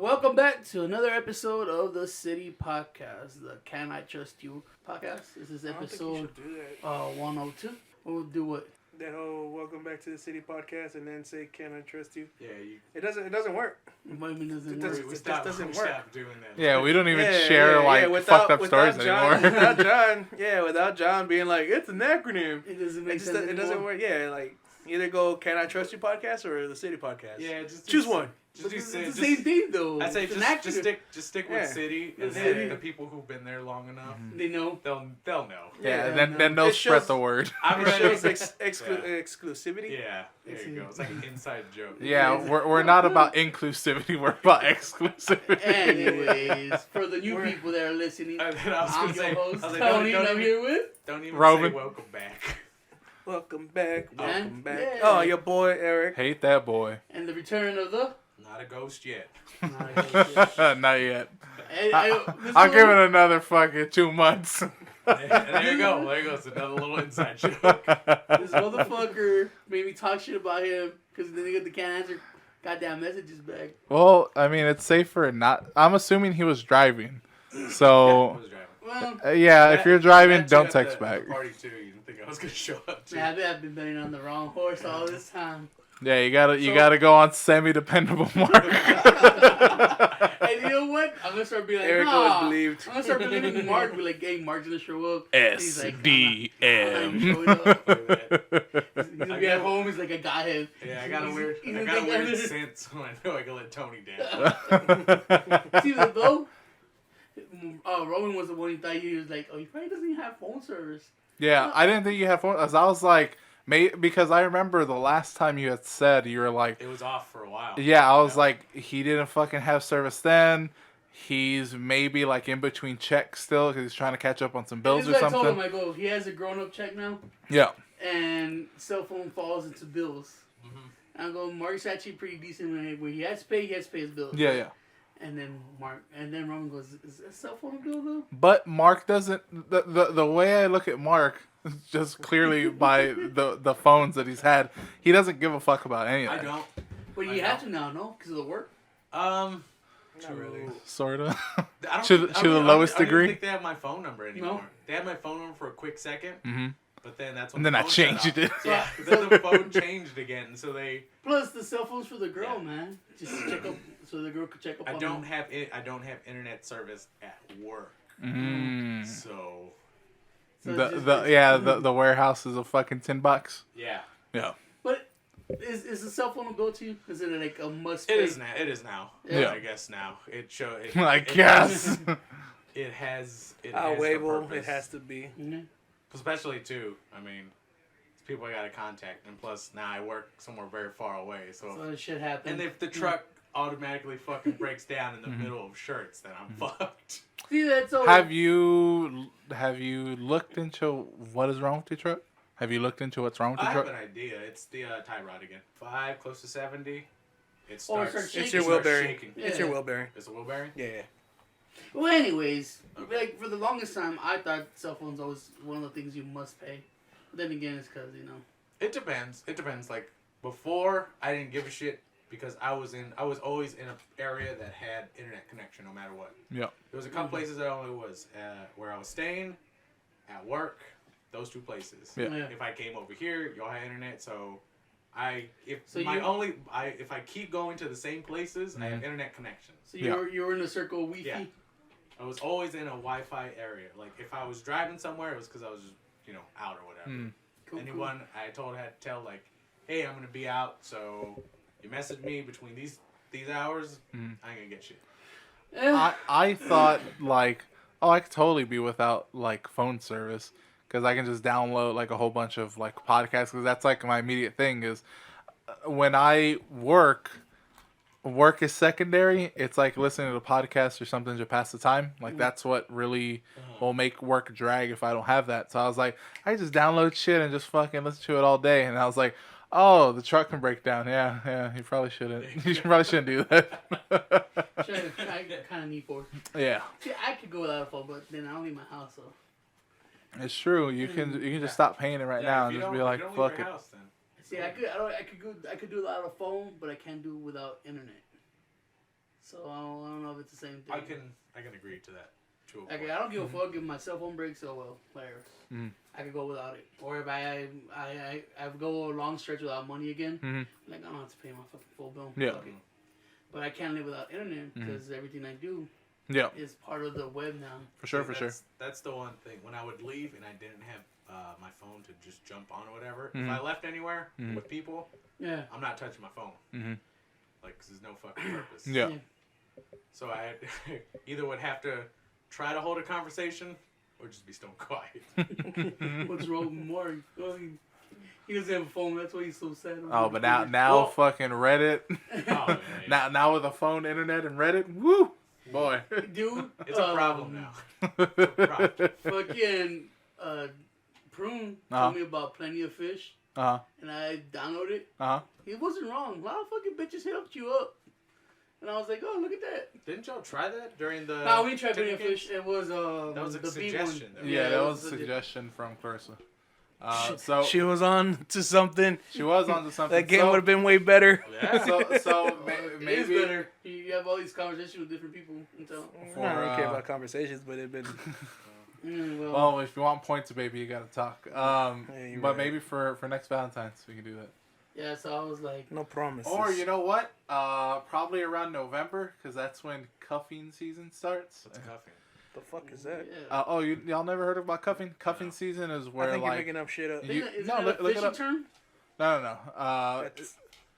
Welcome back to another episode of the City Podcast, the Can I Trust You podcast. This is episode 102. We'll do what? That whole welcome back to the City podcast and then say, "Can I trust you?" Yeah, it doesn't work. What do you mean doesn't It work? doesn't- we it just doesn't work. stopped doing that. Yeah, we don't even share fucked up stories John, anymore. without John being like, it's an acronym. It doesn't make sense. It doesn't work. Yeah, like either go "Can I Trust You" podcast or the City podcast. Yeah, just choose one. It's the same thing though. I say just stick with Yeah. City, and City. then the people who've been there long enough, They know. they'll know. Yeah, Yeah, then they'll It spread shows- the word. I'm It ready. shows exclusivity. Yeah, there you go. It's like an inside joke. Yeah, we're not about inclusivity. We're about exclusivity. Anyways, for the new people that are listening, And then I was I'm gonna your say, host, I was like, Tony, and I'm don't here with... even Robin. say welcome back. Welcome back. Welcome back. Yeah. Oh, your boy Eric. Hate that boy. And the return of the... Not a ghost yet. Not yet. This I'll one- give it another fucking 2 months. And there you go. There goes another little inside joke. This motherfucker made me talk shit about him because then they can't answer goddamn messages back. Well, I mean, it's safer not. I'm assuming he was driving. So, I was driving. Well, if you're driving, That too don't at text the back. party too. You didn't think I was gonna show up too. man, I've been betting on the wrong horse all this time. Yeah, you gotta go on semi-dependable Mark. And you know what? I'm gonna start being like, Eric nah. always believed. I'm gonna start believing in Mark. Be like, hey, Mark's gonna show up. And he's like, SDM. He's gonna be at home. He's like, I got him. Yeah, I got a weird sense when I know I can let Tony down. See, though, Roman was the one who thought he was like, oh, he probably doesn't even have phone service. Yeah, I didn't think you had phone. I was like, because I remember the last time you had said you were like, It was off for a while. yeah, I was like, he didn't fucking have service then. He's maybe like in between checks still because he's trying to catch up on some bills or This is what I something. told him, I go, he has a grown-up check now, Yeah. and cell phone falls into bills. Mm-hmm. And I go, Mark's actually pretty decent when he has to pay his bills. Yeah. And then Roman goes, is that cell phone a bill though? But Mark doesn't. The way I look at Mark, just clearly by the phones that he's had, he doesn't give a fuck about any of I that. don't. But you have to now, no? Because of the work? Not really. Sorta. I don't To think- I the don't- lowest I don't degree. think they have my phone number anymore. No? They had my phone number for a quick second, Mm-hmm. but then that's when And then the I phone shut changed it. off. Yeah, but then the phone changed again, so they. Plus the cell phone's for the girl, Yeah. man. Just check up, so the girl could check up I on don't him. have it. I don't have internet service at work, Mm. so So The warehouse is a fucking $10. yeah. Yeah. But is the cell phone a go-to? Is it like a must? It is now. It is now. Yeah. I guess now it show. It, I it- guess. it has. It How has the Weibo it purpose. has to be. Yeah. Especially too. I mean, it's people I gotta contact, and plus now I work somewhere very far away, So that shit happens. and if the truck automatically fucking breaks down in the middle of shirts, then I'm fucked. See, that's all. Have you looked into what is wrong with your truck? Have you looked into what's wrong with I your have truck? an idea. It's the tie rod again. 5, close to 70. It Oh, it starts. starts It's shaking. your It wheel starts bearing. shaking. Yeah. It's your wheel bearing. It's a wheel bearing. Yeah. Well, anyways, Okay. like for the longest time, I thought cell phones always one of the things you must pay. But then again, it's because It depends. It depends. Like before, I didn't give a shit because I was always in an area that had internet connection no matter what. Yeah. There was a couple places that only was where I was staying, at work, those 2 places. Yeah. Yeah. If I came over here, y'all had internet, so if I keep going to the same places, I have internet connection. So you're in a circle of Wi-Fi. Yeah. I was always in a Wi-Fi area. Like if I was driving somewhere, it was because I was just out or whatever. Mm. Cool, Anyone I told had to tell like, hey, I'm gonna be out, so you message me between these hours, I ain't gonna get shit. Yeah. I thought like, oh, I could totally be without like phone service because I can just download like a whole bunch of like podcasts because that's like my immediate thing is when I work is secondary. It's like listening to a podcast or something to pass the time. Like that's what really will make work drag if I don't have that. So I was like, I just download shit and just fucking listen to it all day. And I was like, oh, the truck can break down. Yeah, you probably shouldn't. You probably shouldn't do that. I kind of need both. Yeah. See, I could go without a phone, but then I don't leave my house, so. It's true. You can just stop paying it right now and just be like, fuck it. House, then. See, I could do it without a phone, but I can't do it without internet. So it's the same thing. I can agree to that. Okay, I don't give a fuck if my cell phone breaks. So well, players. I could go without it. Or if I go a long stretch without money again, like I don't have to pay my fucking full bill. Yeah. Fuck it. But I can't live without internet because everything I do is part of the web now. For sure. That's the one thing. When I would leave and I didn't have my phone to just jump on or whatever, if I left anywhere with people, I'm not touching my phone. Like, cause there's no fucking purpose. Yeah. So I either would have to try to hold a conversation or just be stone quiet. What's wrong with Mark? He doesn't have a phone. That's why he's so sad. Oh, but now fucking Reddit. Oh, man. now with a phone, internet, and Reddit, woo, boy. Dude, it's a problem now. It's a problem. Fucking Prune told me about Plenty of Fish. And I downloaded it. He wasn't wrong. A lot of fucking bitches hit you up. And I was like, oh, look at that. Didn't y'all try that during the... No, we tried Plenty of Fish. It was that was a suggestion. Yeah, that was a suggestion from Clarissa. So she was on to something. She was on to something. That game would have been way better. Yeah. So maybe it is better. You have all these conversations with different people. I don't care about conversations, but it'd been... well, if you want points, baby, you gotta talk. But right. maybe for next Valentine's, we can do that. Yeah, so I was like... No promises. Or, you know what? Probably around November, because that's when cuffing season starts. What's cuffing? The fuck is that? Yeah. Y'all never heard about cuffing? Cuffing season is where, I think like... you're making up shit up. Is it a look it fishy up. term? No.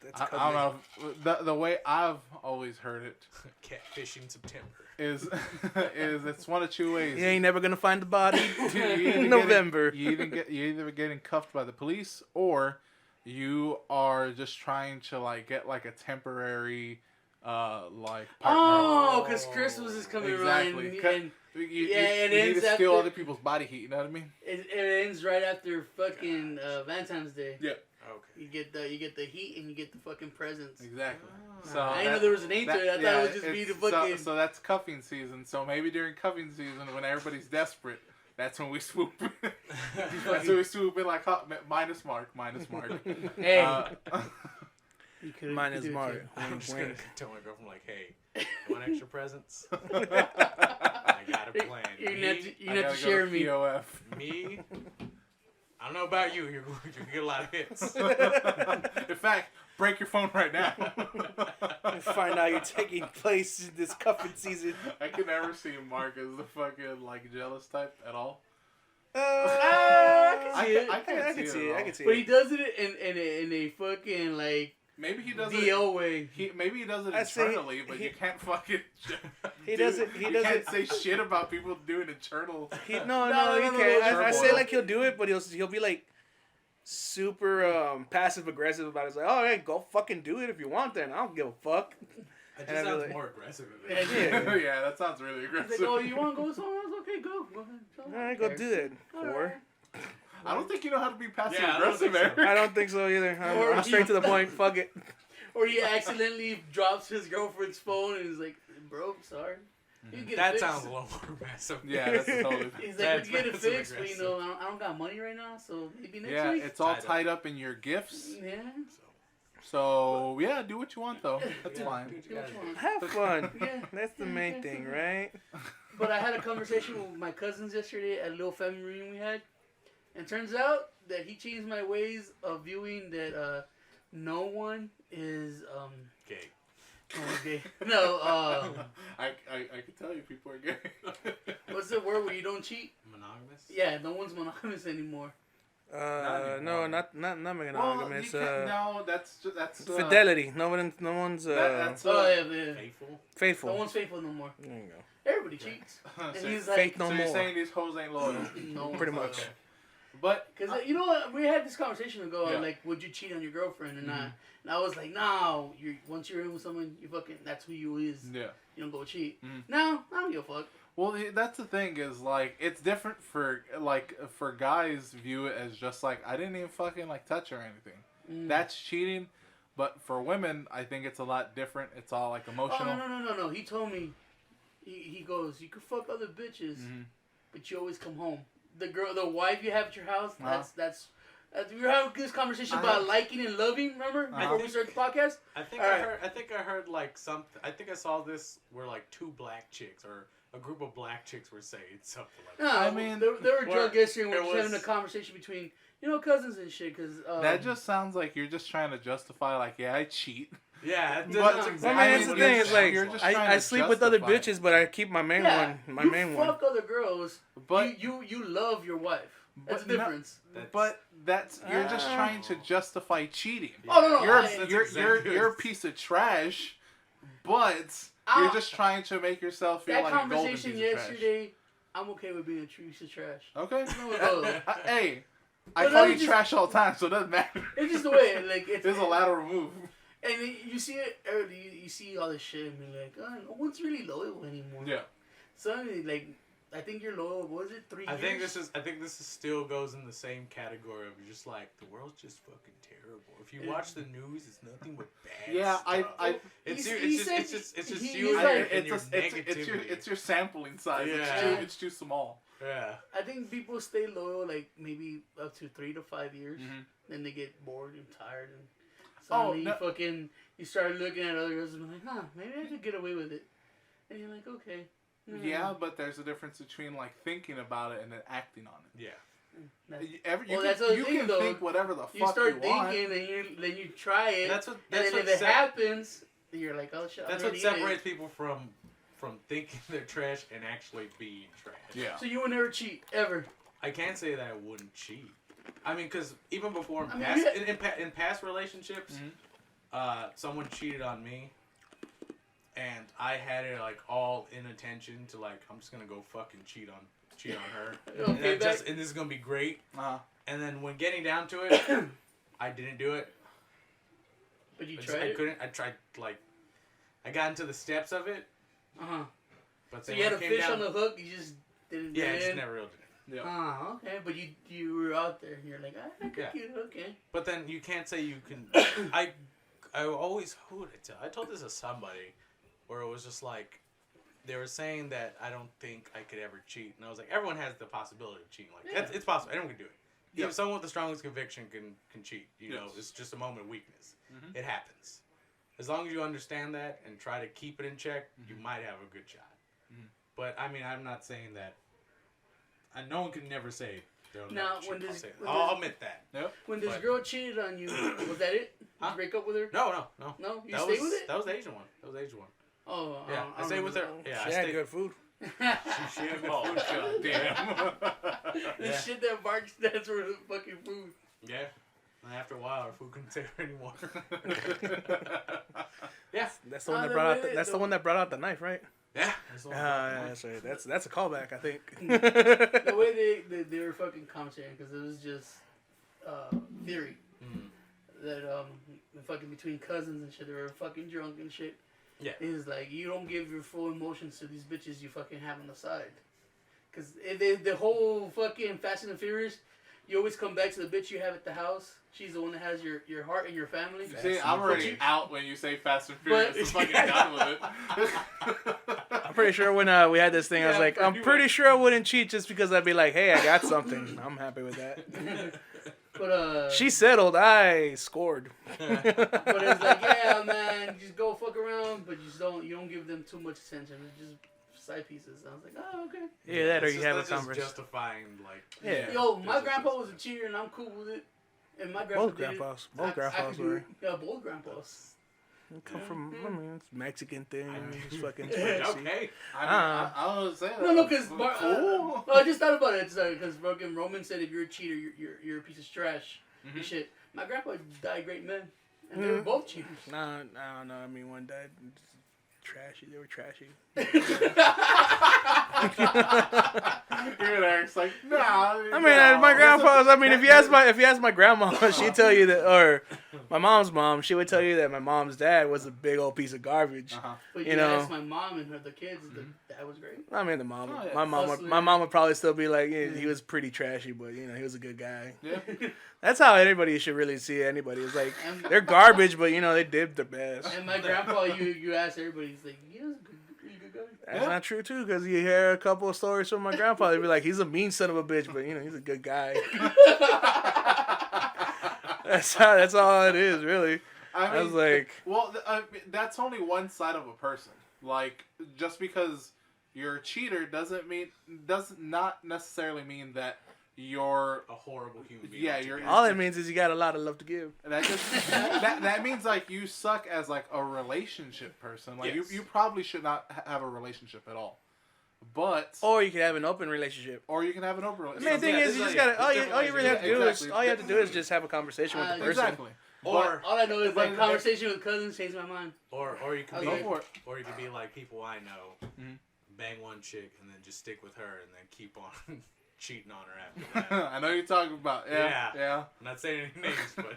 That's I don't know. The way I've always heard it Catfishing September. is it's one of two ways. You ain't never gonna find the body. In November. You're either getting cuffed by the police, or you are just trying to like get like a temporary like partner. Oh, because Christmas is coming around. And you it need ends to steal after- other people's body heat. You know what I mean? it ends right after fucking Valentine's Day. Yeah. Okay. You get the heat and you get the fucking presents. Exactly. Oh. So I didn't know there was an name to it. I thought it would just be the fucking... So that's cuffing season. So maybe during cuffing season, when everybody's desperate, that's when we swoop in. That's when we swoop in like minus mark. Hey. Minus Mark. I'm just going to tell my girlfriend, like, hey, you want extra presents? I got a plan. You have to share me. POF. Me? I don't know about you. You're going to get a lot of hits. In fact, break your phone right now. Find out you're taking place in this cuffing season. I can never see Mark as the fucking like jealous type at all. I can see it. I can see it. But he does it in a fucking like maybe he does DL way. Maybe he does it internally, but you can't fucking. He doesn't. Can't say shit about people doing internal. He can't. I say like he'll do it, but he'll be like super passive aggressive about it. It's like, oh, hey, go fucking do it if you want. Then I don't give a fuck. It just sounds more aggressive. Yeah, that sounds really aggressive. He's like, oh, you want to go somewhere else? Okay, go ahead. All right, go do it. Whore. I don't think you know how to be passive Yeah, aggressive, Eric. I don't think so either. I'm straight to the point. Fuck it. Or he accidentally drops his girlfriend's phone and he's like, bro, sorry. That sounds a little more aggressive. Yeah, that's totally. He's like, we get it fixed, but you know, I don't got money right now, so maybe next week. Yeah, it's all tied up in your gifts. Yeah. So, yeah, do what you want, though. That's fine. Do what you want. Have fun. Yeah. That's the main thing, right? But I had a conversation with my cousins yesterday at a little family reunion we had. And turns out that he changed my ways of viewing that no one is Gay. gay. No, I can tell you people are gay. what's the word where you don't cheat? Monogamous? Yeah, no one's monogamous anymore. No, not monogamous. No, that's fidelity. No one's that's Faithful? faithful. No one's faithful no more. There you go. Everybody cheats. And he's like, Faith no so more. you're saying these hoes ain't loyal? no, Pretty much. Okay. But because you know what, we had this conversation ago. Yeah. Like, would you cheat on your girlfriend or not? And I was like, no. Once you're in with someone, you fucking that's who you is. yeah. You don't go cheat. No, I don't give a fuck. Well, that's the thing is like it's different for guys view it as just like I didn't even fucking like touch her or anything. That's cheating. But for women, I think it's a lot different. It's all like emotional. Oh no. He told me. He goes, you could fuck other bitches, but you always come home. The wife you have at your house, that's We were having this conversation about liking and loving. Remember before we started the podcast? I think I heard like something. I think I saw this where like two black chicks or a group of black chicks were saying something like that. No, I mean they were drunk yesterday and we're having a conversation between cousins and shit. Cause that just sounds like you're just trying to justify like I cheat. Yeah, that's exactly. I mean, that's the thing. It's like I sleep with other bitches, but I keep my main one. My main one. You fuck other girls, but you love your wife. That's the difference. But you're just trying to justify cheating. Yeah. Oh no, you're a piece of trash, but you're just trying to make yourself feel like a golden piece of trash. That conversation yesterday, I'm okay with being a piece of trash. Okay. Hey, I call you trash all the time, so it doesn't matter. It's just the way it's a lateral move. And you see it, you see all this shit, and you're like, no one's really loyal anymore. Yeah. Suddenly, like, I think you're loyal. What was it, 3 years? I think this is still goes in the same category of just like the world's just fucking terrible. If you watch the news, it's nothing but bad. Yeah, stuff. It's your sampling size. Yeah. It's too small. Yeah. I think people stay loyal like maybe up to 3 to 5 years, then they get bored and tired and. Suddenly you start looking at other girls and be like, maybe I could get away with it. And you're like, okay. Mm-hmm. Yeah, but there's a difference between like thinking about it and then acting on it. Yeah. You can think whatever the fuck you want. You start thinking and then you try it. And if it happens, you're like, oh shit. That's what separates people from thinking they're trash and actually being trash. Yeah. So you would never cheat ever. I can't say that I wouldn't cheat. I mean, because even before in past relationships, someone cheated on me, and I had it like all in attention to like I'm just gonna go fucking cheat on her, and this is gonna be great. And then when getting down to it, I didn't do it. But you tried. I couldn't. I tried like I got into the steps of it. But so you had a fish on the hook. You just didn't. Yeah, I just never reeled it in. Yeah. Okay, but you were out there and you're like, I could get it, okay. But then you can't say you can. I always who would I tell? I told this to somebody, where it was just like, they were saying that I don't think I could ever cheat, and I was like, everyone has the possibility of cheating. Like it's possible. Anyone can do it. Even someone with the strongest conviction can cheat. You know, it's just a moment of weakness. It happens. As long as you understand that and try to keep it in check, you might have a good shot. But I mean, I'm not saying that. No one can never say. I'll admit that. Nope. When this girl cheated on you, was that it? Did you break up with her? No. No, you stayed with it. That was the Asian one. Oh. Yeah, I stayed with her. Yeah, she had good food. She had good food. God damn. The shit that Mark stands for the fucking food. Yeah. And after a while, our food couldn't take her anymore. Yeah. That's the one that brought out. That's the one that brought out the knife, right? Yeah. That's right. That's a callback, I think. The way they were fucking commentating, because it was just theory that fucking between cousins and shit, they were fucking drunk and shit. Yeah. It's like you don't give your full emotions to these bitches you fucking have on the side, because the whole fucking Fast and the Furious. You always come back to the bitch you have at the house. She's the one that has your heart and your family. See, I'm already out when you say Fast and Furious. I'm fucking done with it. I'm pretty sure when we had this thing, I was like, I'm pretty sure I wouldn't cheat just because I'd be like, hey, I got something. I'm happy with that. But she settled. I scored. But it's like, yeah, man, just go fuck around, but you don't give them too much attention. It's just side pieces. I was like, oh, okay. Yeah, that or you have a conversation. Justifying, like, yo, my grandpa was a cheater and I'm cool with it. And my grandpa both grandpas were. Yeah, both grandpas. Come from, I mean, it's Mexican thing. Just fucking okay. I don't know what to say. No, because I just thought about it. Because fucking Roman said if you're a cheater, you're a piece of trash. And shit. My grandpa died great men, and they were both cheaters. No. I mean, one died trashy. They were trashy. You're there. It's like, nah. I mean, my grandpa's. I mean, if you ask my grandma, she'd tell you that, or my mom's mom, she would tell you that my mom's dad was a big old piece of garbage. But you know, ask my mom and the kids, the dad was great. I mean, my mom would probably still be like, yeah, he was pretty trashy, but you know, he was a good guy. Yeah. That's how anybody should really see anybody. It's like they're garbage, but you know, they did their best. And my grandpa, you ask everybody, he's like, he was a good good guy. That's not true too, because you hear a couple of stories from my grandpa. They'd be like, "He's a mean son of a bitch, but he's a good guy." That's all it is, really. I was like, well, that's only one side of a person. Like, just because you're a cheater does not necessarily mean that you're a horrible human being. Yeah, you're. All it means is you got a lot of love to give. That means like you suck as like a relationship person. Like you probably should not have a relationship at all. Or you can have an open relationship. The main thing is you just gotta. All you really have to do is just have a conversation with the person. Exactly. Or all I know is like conversation with cousins changed my mind. Or you can be like people I know, bang one chick and then just stick with her and then keep on cheating on her after that. I know you're talking about. Yeah. I'm not saying any names, but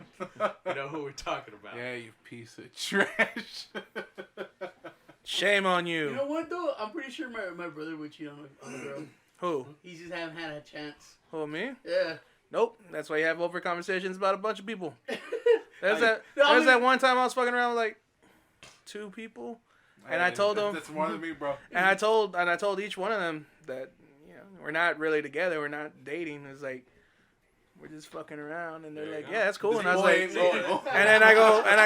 you know who we're talking about. Yeah, you piece of trash. Shame on you. You know what though? I'm pretty sure my brother would cheat on a girl. Who? He just haven't had a chance. Who, me? Yeah. Nope. That's why you have over conversations about a bunch of people. There's that one time I was fucking around with like 2 people, and I told them that's more than me, bro. And I told each one of them that we're not really together, we're not dating. It's like we're just fucking around, and they're like, yeah, that's cool. And I was like, and then I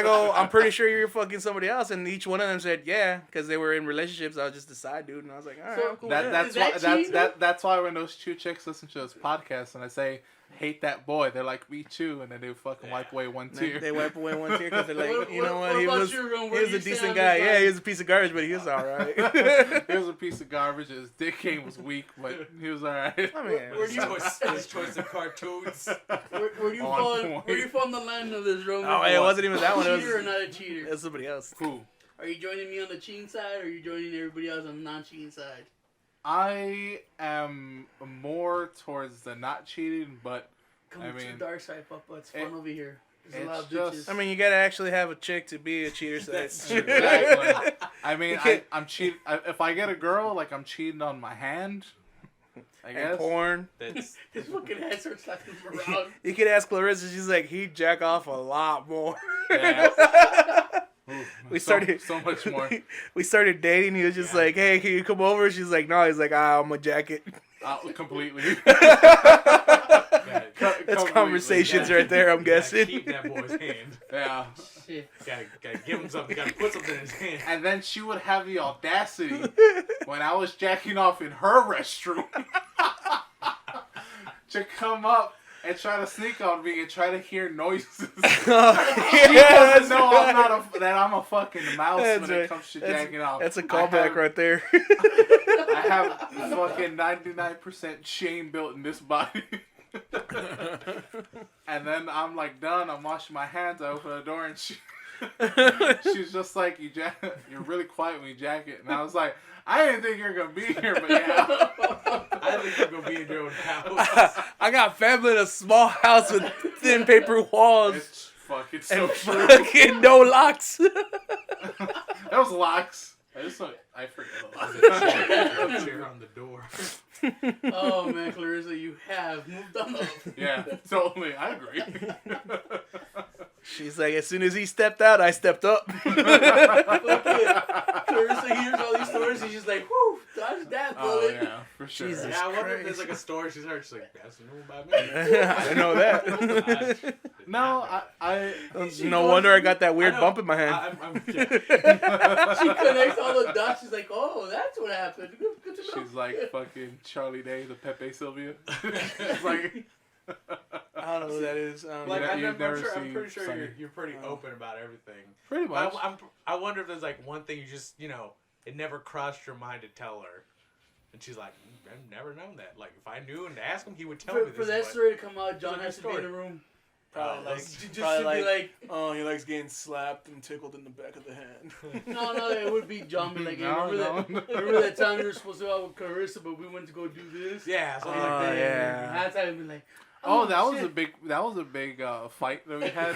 go, I'm pretty sure you're fucking somebody else. And each one of them said, yeah, because they were in relationships. I was just a side dude, and I was like, all right, so, cool. That's why when those 2 chicks listen to this podcast, and I say, hate that boy, they're like, me too, and then they fucking wipe away one tear. They wipe away one tear because they're like, you know what, he was a decent guy. Yeah, he was a piece of garbage, but he was all right. He was a piece of garbage. His dick game was weak, but he was all right. I mean, his choice of cartoons. Where do you fall on the line of this, Roman? Oh, it wasn't even that one. A cheater or not a cheater? It was somebody else. Who? Are you joining me on the cheating side, or are you joining everybody else on the non-cheating side? I am more towards the not cheating, but Come to the dark side, Papa. It's fun over here. There's a lot of bitches. I mean, you gotta actually have a chick to be a cheater. So that's true. Exactly. I mean, I'm cheating. If I get a girl, like I'm cheating on my hand. I guess. And porn. His fucking hand starts slapping around. You could ask Clarissa. She's like, he'd jack off a lot more. Yeah. We started so much more. We started dating. He was just like, "Hey, can you come over?" She's like, "No." He's like, "I'm a jacket." Completely. That's conversations right there. I'm guessing. Keep that boy's hand. Yeah. Shit. Gotta give him something. Gotta put something in his hand. And then she would have the audacity when I was jacking off in her restroom to come up and try to sneak on me and try to hear noises. She doesn't know that I'm a fucking mouse when it comes to jacking off. That's a callback right there. I have fucking 99% shame built in this body. And then I'm like done. I'm washing my hands. I open the door and she's just like, you're really quiet when you jack it. And I was like, I didn't think you were gonna be here, but yeah. I think you're gonna be in your own house. I got family in a small house with thin paper walls. It's fucking so and true. Fucking no locks. That was locks. I forgot. A chair on the door. Oh man, Clarissa, you have moved on up. Yeah, totally. I agree. She's like, as soon as he stepped out, I stepped up. Clarissa hears all these stories and she's like, whew, dodge that bullet. Oh, yeah, for sure. Jesus I wonder Christ. if there's like a story she's heard. She's like, that's new about me. I know that. No, I no wonder I got that weird bump in my hand. She connects all the dots. She's like, oh, that's what happened. Good to know. She's like fucking Charlie Day, the Pepe Sylvia. It's like, I don't know who that is. Like, I'm pretty sure Sunny. you're pretty open about everything. Pretty much. I wonder if there's like one thing you just, it never crossed your mind to tell her. And she's like, I've never known that. Like, if I knew and asked him, he would tell me this. For that story to come out, John has to be in the room. Probably Like, oh, he likes getting slapped and tickled in the back of the hand. No, it would be John. Be like, hey, remember that time we were supposed to go out with Clarissa, but we went to go do this? Yeah, something like that. Yeah. That's how he'd be like, that was a big fight that we had.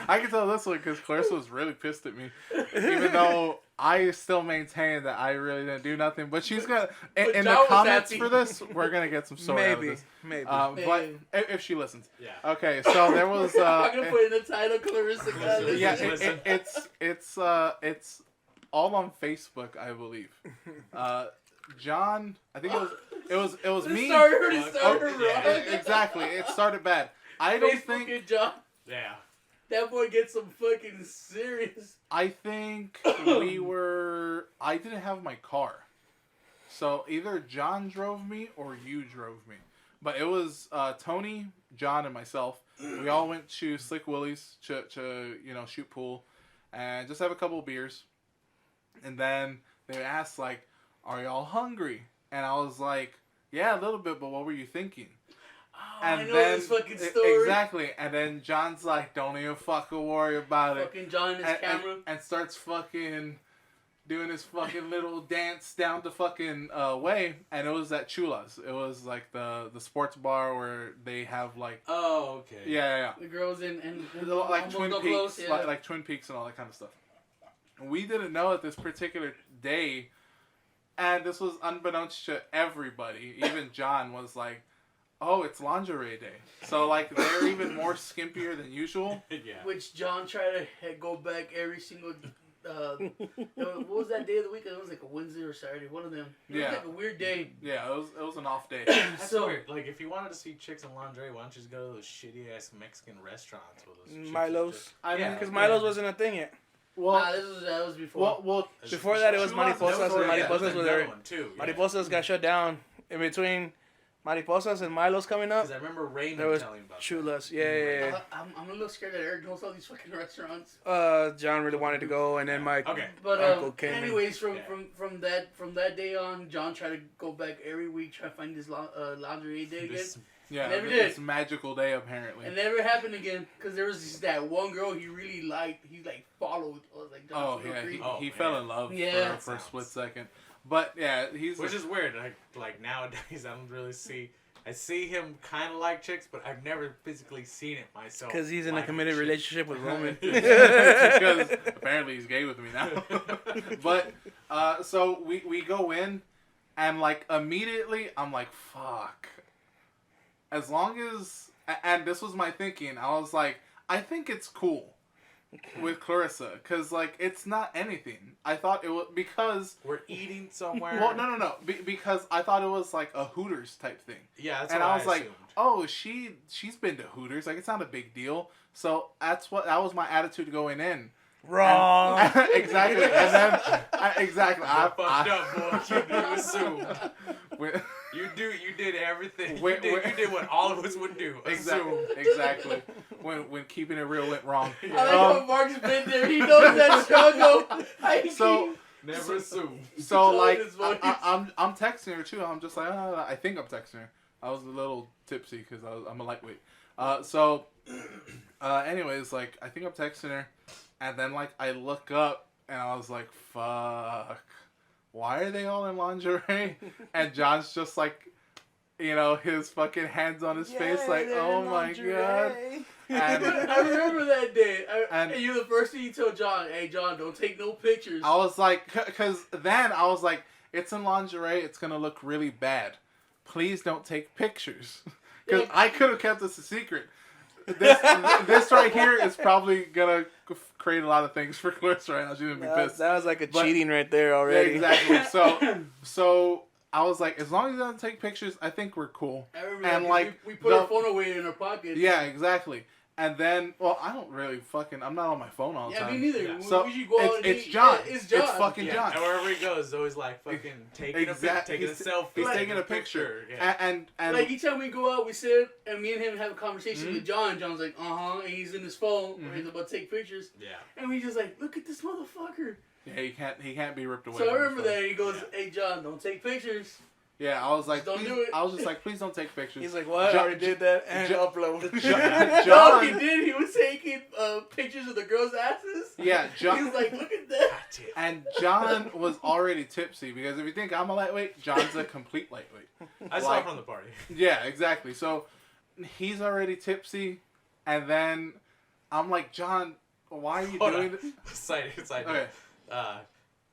I can tell this one because Clarissa was really pissed at me, even though I still maintain that I really didn't do nothing. But she's gonna in the comments for this, we're gonna get some story out of this. Maybe. But if she listens, yeah. Okay, so there was. I'm gonna put in the title, Clarissa. Yeah, it's all on Facebook, I believe. John, I think it was me. It started wrong. Exactly, it started bad. I don't Facebook think. and John. Yeah. That boy gets some fucking serious. I think I didn't have my car, so either John drove me or you drove me. But it was Tony, John, and myself. We all went to Slick Willie's to shoot pool, and just have a couple of beers. And then they asked like, "Are y'all hungry?" And I was like, "Yeah, a little bit, but what were you thinking?" Oh, And I know then, this fucking story. Exactly. And then John's like, "Don't even fucking worry about it." Fucking John and his camera. And starts fucking doing his fucking little dance down the fucking way. And it was at Chula's. It was like the sports bar where they have like... Oh, okay. Yeah. The girls and like Twin Peaks. Close, yeah. Like Twin Peaks and all that kind of stuff. We didn't know at this particular day, and this was unbeknownst to everybody, even John was like, "Oh, it's lingerie day." So, like, they're even more skimpier than usual. Yeah. Which John tried to go back every single... what was that day of the week? It was like a Wednesday or Saturday, one of them. It was like a weird day. Yeah, it was an off day. That's weird. Like, if you wanted to see chicks in lingerie, why don't you just go to those shitty-ass Mexican restaurants with those chicks? Milo's. Yeah, because Milo's wasn't a thing yet. Well, that was before. Well, before that, it was Mariposas, and Yeah, Mariposas was there. too. Yeah. Mariposas got shut down in between Mariposas and Milo's coming up. Because I remember Raymond There was telling about Chulas. Yeah. I'm a little scared that Eric knows all these fucking restaurants. John really wanted to go, and then my But uncle came in. anyways, from that day on, John tried to go back every week, try to find his lingerie day again. Yeah, never did. It's a magical day apparently. It never happened again because there was just that one girl he really liked. He like followed. I was like, oh yeah, he fell in love for a split second. But yeah, which is weird. Like nowadays, I don't really see. I see him kind of like chicks, but I've never physically seen it myself. Because he's in a committed relationship with Roman. Because apparently he's gay with me now. But so we go in, and like immediately I'm like, fuck. As long as, and this was my thinking, I was like, I think it's cool with Clarissa, because, like, it's not anything. I thought it was, because... We're eating somewhere. Well, no. Because I thought it was, like, a Hooters type thing. Yeah, that's and what I was like, assumed. oh, she's been to Hooters. Like, it's not a big deal. So that was my attitude going in. Wrong. Exactly. And then, exactly. I fucked up, boy. You assumed. You did everything. You did what all of us would do. Exactly. When keeping it real went wrong. I like how Mark's been there. He knows that struggle. Never assume. So like I'm texting her too. I'm just like I think I'm texting her. I was a little tipsy because I'm a lightweight. Anyways, like I think I'm texting her, and then like I look up and I was like, fuck. Why are they all in lingerie? And John's just like, his fucking hands on his face, like, oh my god. And I remember that day. And you the first thing you told John, hey John, don't take no pictures. I was like, because then I was like, it's in lingerie, it's gonna look really bad. Please don't take pictures. Because I could have kept this a secret. This right here is probably gonna create a lot of things for Clarissa right now. She's gonna be pissed. That was like cheating right there already. Yeah, exactly. So I was like, as long as he doesn't take pictures, I think we're cool. I remember and like we put our phone away in our pocket. Yeah, exactly. And then, well, I don't really I'm not on my phone all the time. Yeah, me neither. Yeah. So we should go out and it's eat. John. Yeah, it's John. It's fucking John. And wherever he goes, he's always like fucking taking a selfie. He's taking a picture. Yeah. And like each time we go out, we sit and me and him have a conversation with John. John's like, and he's in his phone. Or he's about to take pictures. Yeah. And we just like, look at this motherfucker. Yeah, he can't be ripped away. So I remember that he goes, hey John, don't take pictures. Yeah, I was like, don't do it. I was just like, please don't take pictures. He's like, what? I already did that and upload. No, he did. He was taking pictures of the girls' asses. Yeah, John. He was like, look at that. And John was already tipsy because if you think I'm a lightweight, John's a complete lightweight. I saw it from the party. Yeah, exactly. So he's already tipsy, and then I'm like, John, why are you doing this? Side okay.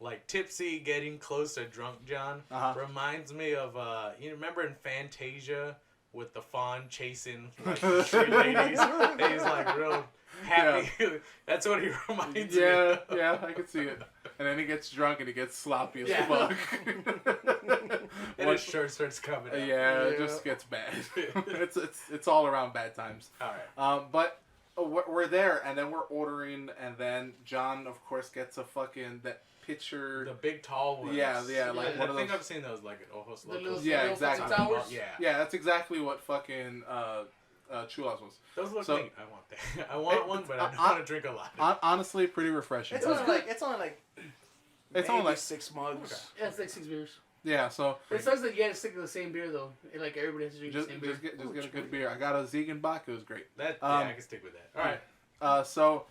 Like tipsy, getting close to drunk John reminds me of you remember in Fantasia with the fawn chasing like the street ladies. He's like real happy. Yeah. That's what he reminds me of. Yeah, I can see it. And then he gets drunk and he gets sloppy as fuck. And his shirt starts coming out. Yeah, it just gets bad. It's all around bad times. All right. But we're there, and then we're ordering, and then John, of course, gets a fucking that picture. The big tall ones. Yeah, like one of those. I think I've seen those like at Ojos Locos. Yeah, exactly. Yeah, that's exactly what fucking Chulas was. Those look neat. I want that. I want one, but I don't want to drink a lot. Honestly, pretty refreshing. It's only like 6 mugs. Okay. Yeah, it's like 6 beers. Yeah, so it sucks that you gotta stick to the same beer though. Like everybody has to drink the same beer. Just get a good beer. I got a Ziegenbach. It was great. I can stick with that. All right. So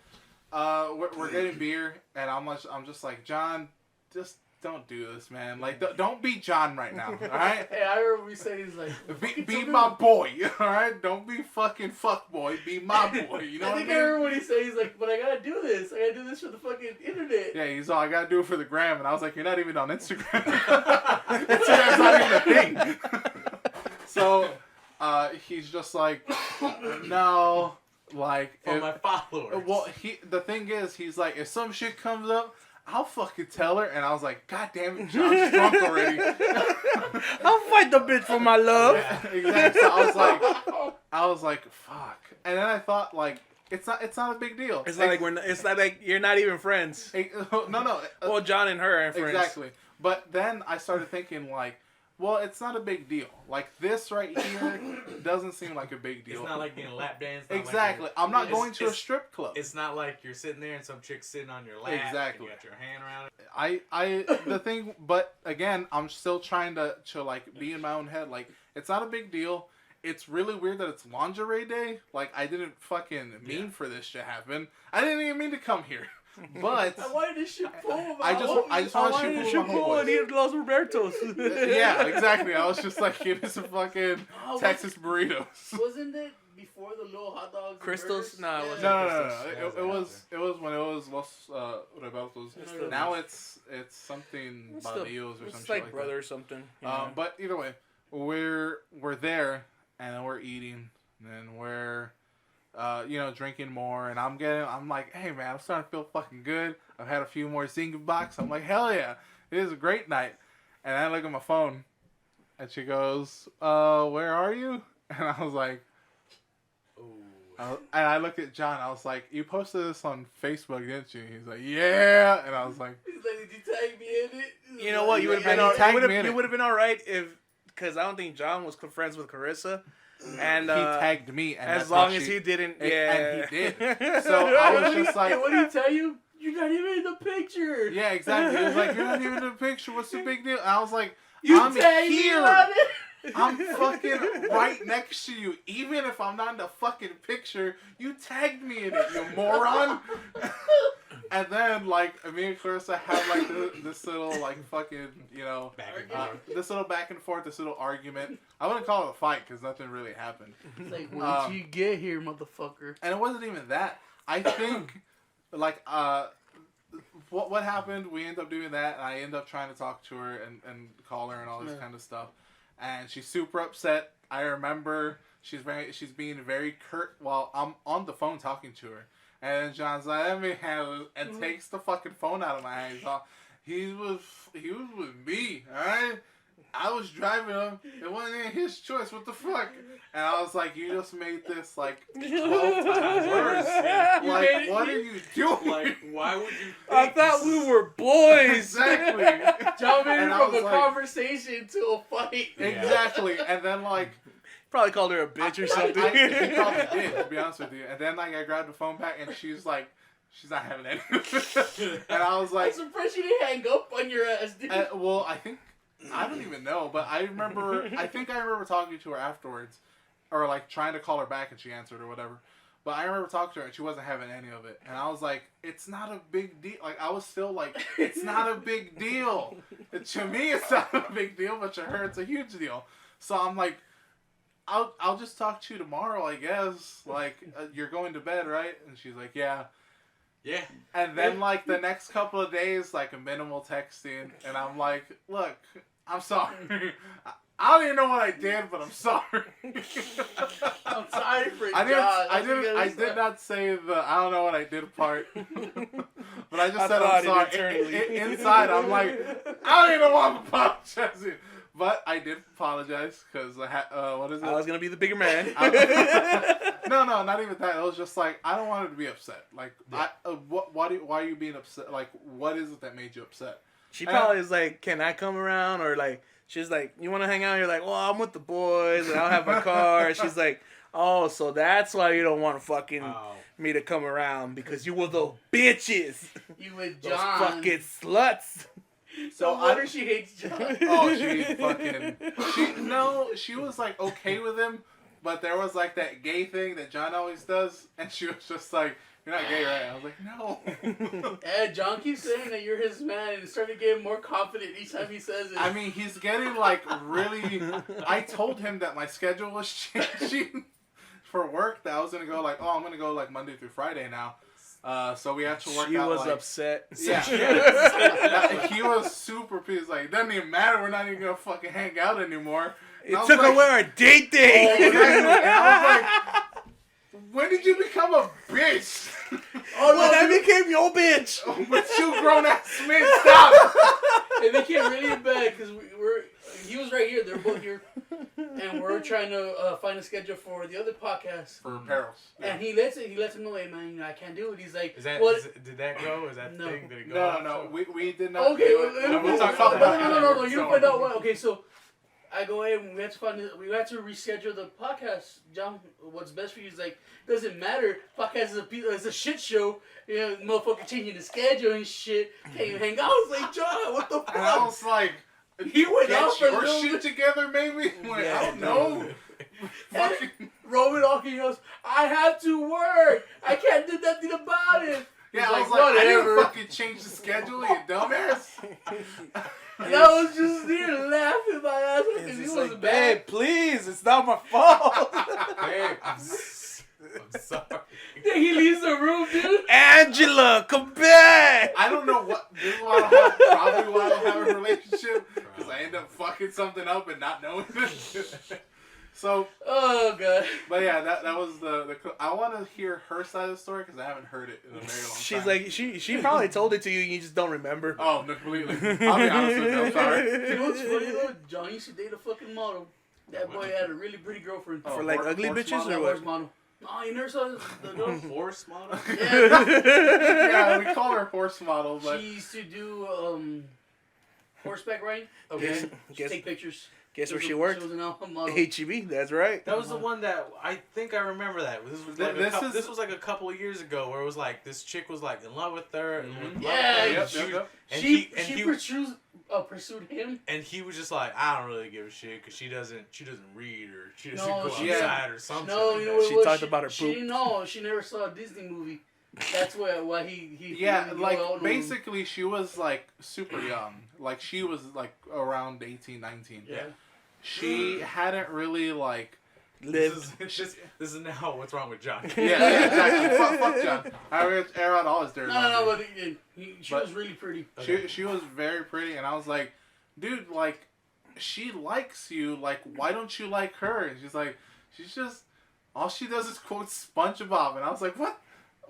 we're getting beer, and I'm just like, John, just don't do this, man. Like, don't be John right now, all right? Hey, I remember we said he's like, be my boy, all right? Don't be fucking fuck boy. Be my boy. You know what I mean? I remember what he said. He's like, but I gotta do this. I gotta do this for the fucking internet. Yeah, he's all, I gotta do it for the gram, and I was like, you're not even on Instagram. Instagram's not even a thing. So he's just like, no, like for my followers. Well, the thing is, he's like, if some shit comes up, I'll fucking tell her. And I was like, God damn it, John's drunk already. I'll fight the bitch for my love. Yeah, exactly. So I was like, fuck. And then I thought, like, it's not a big deal. It's not like you're not even friends. No. Well, John and her are friends. Exactly. But then I started thinking, like, well, it's not a big deal. Like, this right here doesn't seem like a big deal. It's not like getting lap dance. Exactly. Like I'm not going to a strip club. It's not like you're sitting there and some chick's sitting on your lap. Exactly. And you got your hand around it. But again, I'm still trying to like be in my own head. Like, it's not a big deal. It's really weird that it's lingerie day. Like, I didn't fucking mean for this to happen. I didn't even mean to come here. But I wanted to shoot pool. I just wanted to shoot pool and eat Los Robertos. Yeah, exactly. I was just like, give me some fucking Texas burritos. Wasn't it before the little hot dogs? Crystals? No, it wasn't. No. It was when it was Los Robertos. Now it's something Baldillos or something. It's like brother or something. But either way, we're there and then we're eating and then we're drinking more, and I'm like, hey man, I'm starting to feel fucking good. I've had a few more Ziegenbachs. I'm like, hell yeah, it is a great night. And I look at my phone, and she goes, where are you? And I was like, and I looked at John. I was like, you posted this on Facebook, didn't you? He's like, yeah. And I was like, he's like, did you tag me in it? You know what? You would have been all right because I don't think John was friends with Carissa. And he tagged me, and as long as he didn't, and he did. So I was just like, what did he tell you? You're not even in the picture. Yeah, exactly. He was like, you're not even in the picture. What's the big deal? And I was like, I'm here. I'm fucking right next to you. Even if I'm not in the fucking picture, you tagged me in it, you moron. And then, like, me and Clarissa have, like, this little, like, fucking, this little back and forth, this little argument. I wouldn't call it a fight, because nothing really happened. It's like, when did you get here, motherfucker? And it wasn't even that. I think, like, what happened, we end up doing that, and I end up trying to talk to her and call her and all this kind of stuff. And she's super upset. I remember she's being very curt while I'm on the phone talking to her. And then John's like, let me handle it, and takes the fucking phone out of my hands. He was with me, alright? I was driving him. It wasn't even his choice. What the fuck? And I was like, you just made this, like, 12 times worse. Like, what are you doing? Like, why would you think I thought we were boys. Exactly. Jumping from a conversation to a fight. Exactly. And then, like, probably called her a bitch or something. He probably did, to be honest with you. And then, like, I grabbed the phone back, and she's like, she's not having any of it. And I was like, I'm surprised she didn't hang up on your ass, dude. Well, I don't even know, but I remember talking to her afterwards, or, like, trying to call her back, and she answered or whatever. But I remember talking to her, and she wasn't having any of it. And I was like, it's not a big deal. Like, I was still like, it's not a big deal. To me, it's not a big deal, but to her, it's a huge deal. So I'm like, I'll just talk to you tomorrow, I guess. Like, you're going to bed, right? And she's like, yeah. Yeah. And then, like, the next couple of days, like, a minimal texting. And I'm like, look, I'm sorry. I don't even know what I did, but I'm sorry. I'm sorry for I Josh. did not say the I don't know what I did part. But I just said I'm sorry. Inside, I'm like, I don't even know why I'm apologizing. But I did apologize because what is it? I was gonna be the bigger man. No, not even that. It was just like I don't want her to be upset. Like, yeah. Why are you being upset? Like, what is it that made you upset? She probably is like, can I come around? Or like, she's like, you want to hang out? You're like, well, I'm with the boys and I don't have my car. She's like, oh, so that's why you don't want me to come around because you were those bitches. You with John. Those fucking sluts. So I wonder she hates John. Oh, she was like okay with him, but there was like that gay thing that John always does, and she was just like, "You're not gay, right?" I was like, "No." And John keeps saying that you're his man, and started getting more confident each time he says it. I mean, he's getting like really. I told him that my schedule was changing for work. That I was gonna go like, I'm gonna go like Monday through Friday now. So we have to work out. She was upset. Yeah. He was super pissed. Like, it doesn't even matter. We're not even going to fucking hang out anymore. It took away our date day. Oh, exactly. And I was like, when did you become a bitch? Oh, no, I became your bitch. With two grown-ass men, stop. It became really bad because he was right here. They're both here. And we're trying to find a schedule for the other podcast. For Perils. Yeah. And he lets him know, hey, man, I can't do it. He's like, did that go? Is that no. Thing? Did it go? No. We did not. Okay, we'll talk about that. No. You don't find out why. Okay, so I go, hey, we have to reschedule the podcast. John, what's best for you is like, doesn't matter. Podcast is a shit show. You know, motherfucker changing the schedule and shit. Can't even hang out. I was like, John, what the fuck? And I was like, he went out for your shit together, maybe? Like, I don't know. Roman Alki goes, I have to work. I can't do nothing about it. Yeah, I was like, whatever. I didn't fucking change the schedule, you dumbass. And I was just there laughing my ass off because he was like, bad. Babe, please, it's not my fault. Babe, I'm sorry. Then he leaves the room, dude. Angela, come back. I don't know what. This is why I don't have a relationship. Because I end up fucking something up and not knowing it. So. Oh, God. But yeah, that was the I want to hear her side of the story because I haven't heard it in a very long time. She's like, she probably told it to you and you just don't remember. Oh, no, completely. I'll be honest with you. I'm sorry. You know what's funny, though? John used to date a fuking model. That boy had a really pretty girlfriend. For like ugly bitches or what? Model. No, you never saw the girl? Horse model? Yeah, we call her horse model, but... She used to do horseback riding. Okay. Take pictures. Guess where she worked? She was an model. HEB, that's right. That was the one that I think I remember that. This was like a couple of years ago where it was like this chick was like in love with her. Mm-hmm. She pursued him. And he was just like, I don't really give a shit because she doesn't read or she doesn't go outside or something. No, you know what it was? She talked about her poop. She didn't know. She never saw a Disney movie. That's why he yeah, like basically she was like super young. Like she was like around 18, 19. Yeah. She hadn't really like lived. This is now what's wrong with John. Yeah, exactly. Fuck John. I air out all his dirty. No, but she was really pretty. She was very pretty, and I was like, dude, like she likes you. Like, why don't you like her? And she's like, she's just all she does is quote SpongeBob, and I was like, what?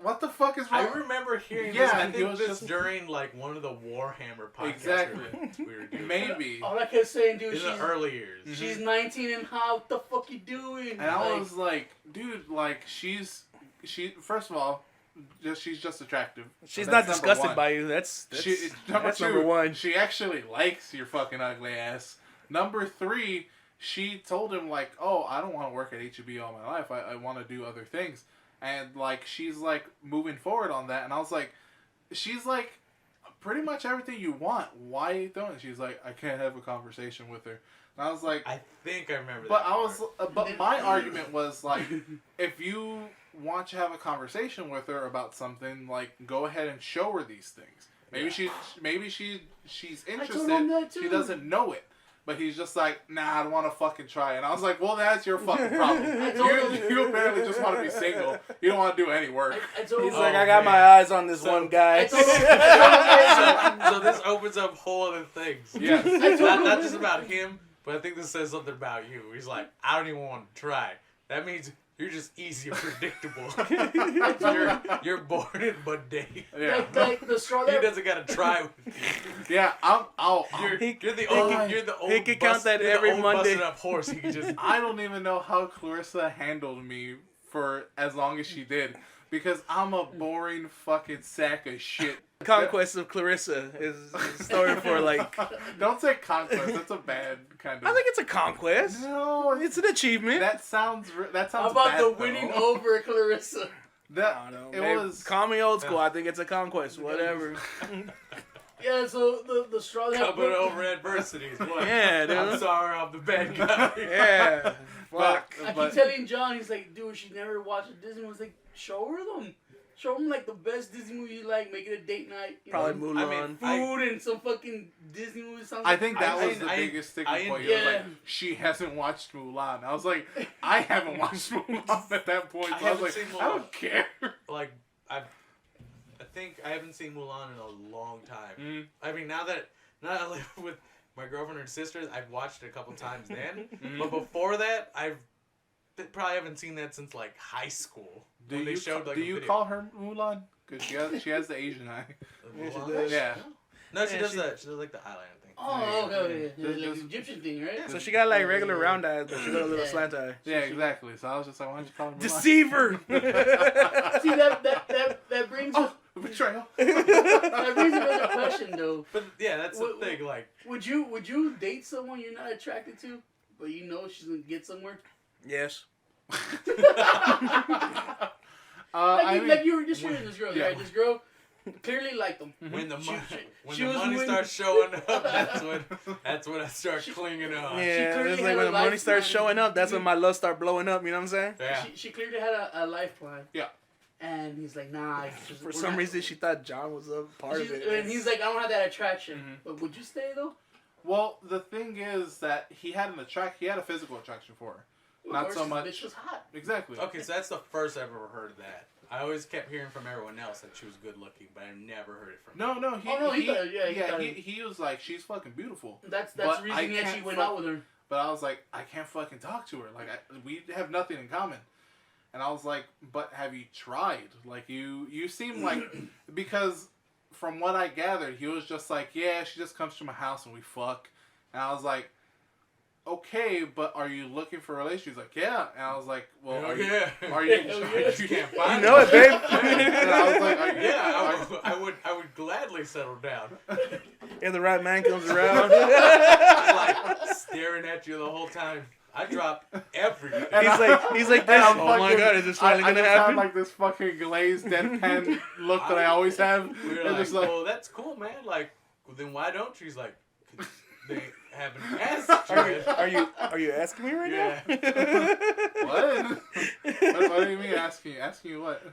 What the fuck is wrong? I remember hearing this. I think this just during like one of the Warhammer podcasts. Exactly. We were doing. Maybe. All I kept saying, dude, in the early years. She's 19 and how what the fuck you doing? And I was like, dude, like she first of all, she's just attractive. She's not disgusted by you. That's number one. She actually likes your fucking ugly ass. Number 3, she told him like, oh, I don't want to work at HEB all my life. I want to do other things. And, like, she's, like, moving forward on that. And I was like, she's, like, pretty much everything you want. Why are you doing it? She's like, I can't have a conversation with her. And I was like... I think I remember but that. But my argument was, like, if you want to have a conversation with her about something, like, go ahead and show her these things. Maybe she's interested. I told him that too. She doesn't know it. But he's just like, nah, I don't want to fucking try. And I was like, well, that's your fucking problem. you apparently just want to be single. You don't want to do any work. He's like, I got my eyes on this one guy. So this opens up whole other things. Yes. Not just about him, but I think this says something about you. He's like, I don't even want to try. That means you're just easy and predictable. you're born in mundane. Yeah. Like the straw that... He doesn't gotta try with you. Yeah, You're the old. He can count that every Monday. Busted up horse. He can just. I don't even know how Clarissa handled me for as long as she did, because I'm a boring fucking sack of shit. Conquest of Clarissa is a story for like. Don't say conquest. That's a bad kind of. I think it's a conquest. No, it's an achievement. That sounds. How about bad, the winning over Clarissa? I don't know. It was. Call me old school. I think it's a conquest. Whatever. Yeah. So the straw that coming over adversities. What? Yeah, dude. I'm sorry, I'm the bad guy. Yeah. Fuck. I keep telling John, he's like, dude, she never watched a Disney movie. I was like, show her them. Show them like the best Disney movie you like. Make it a date night. Probably Mulan. Food and some fucking Disney movie. I think that was the biggest sticking point. Yeah. Like, she hasn't watched Mulan. I was like, I haven't watched Mulan at that point. So I was like, I don't care. Like, I think I haven't seen Mulan in a long time. Mm. I mean, now that I live with my girlfriend and sisters, I've watched it a couple times then. But before that, probably haven't seen that since like high school. Do you call her Mulan? Because she has the Asian eye. Yeah. No, she does that. She does like the eyeliner thing. Oh, okay. Like the Egyptian thing, right? So she got like regular round eyes, but she got a little slant eye. Yeah, exactly. So I was just like, why don't you call her Mulan? Deceiver! See, that brings up... betrayal. That brings another question, though. But yeah, that's the thing. Like, would you date someone you're not attracted to, but you know she's gonna get somewhere? Yes. Like you were just shooting this girl, right? This girl clearly liked them. When the money starts showing up, that's when I start clinging on. Yeah, it's like when the money starts showing up, that's when my love start blowing up. You know what I'm saying? Yeah. She clearly had a life plan. Yeah. And he's like, nah. For some reason, she thought John was a part of it. And he's like, I don't have that attraction. Mm-hmm. But would you stay though? Well, the thing is that he had a physical attraction for her. Not so much. Bitch was hot. Exactly. Okay, so that's the first I've ever heard of that. I always kept hearing from everyone else that she was good looking, but I never heard it from him. No, he was like, she's fucking beautiful. That's the reason he actually went out with her. But I was like, I can't fucking talk to her. Like, we have nothing in common. And I was like, but have you tried? Like, you seem like, because from what I gathered, he was just like, yeah, she just comes to my house and we fuck. And I was like, okay, but are you looking for a relationship? He's like, yeah. And I was like, well, are you can't find it, babe. And I was like, I would gladly settle down. If the right man comes around. Like staring at you the whole time. I drop everything. He's like this. Oh my god, is this finally gonna happen? I have like this fucking glazed deadpan look that I always have. We're like, well, that's cool, man. Like, well, then why don't you? He's like, they haven't asked you. Are you asking me right now? What? What do you mean asking you? Asking you what?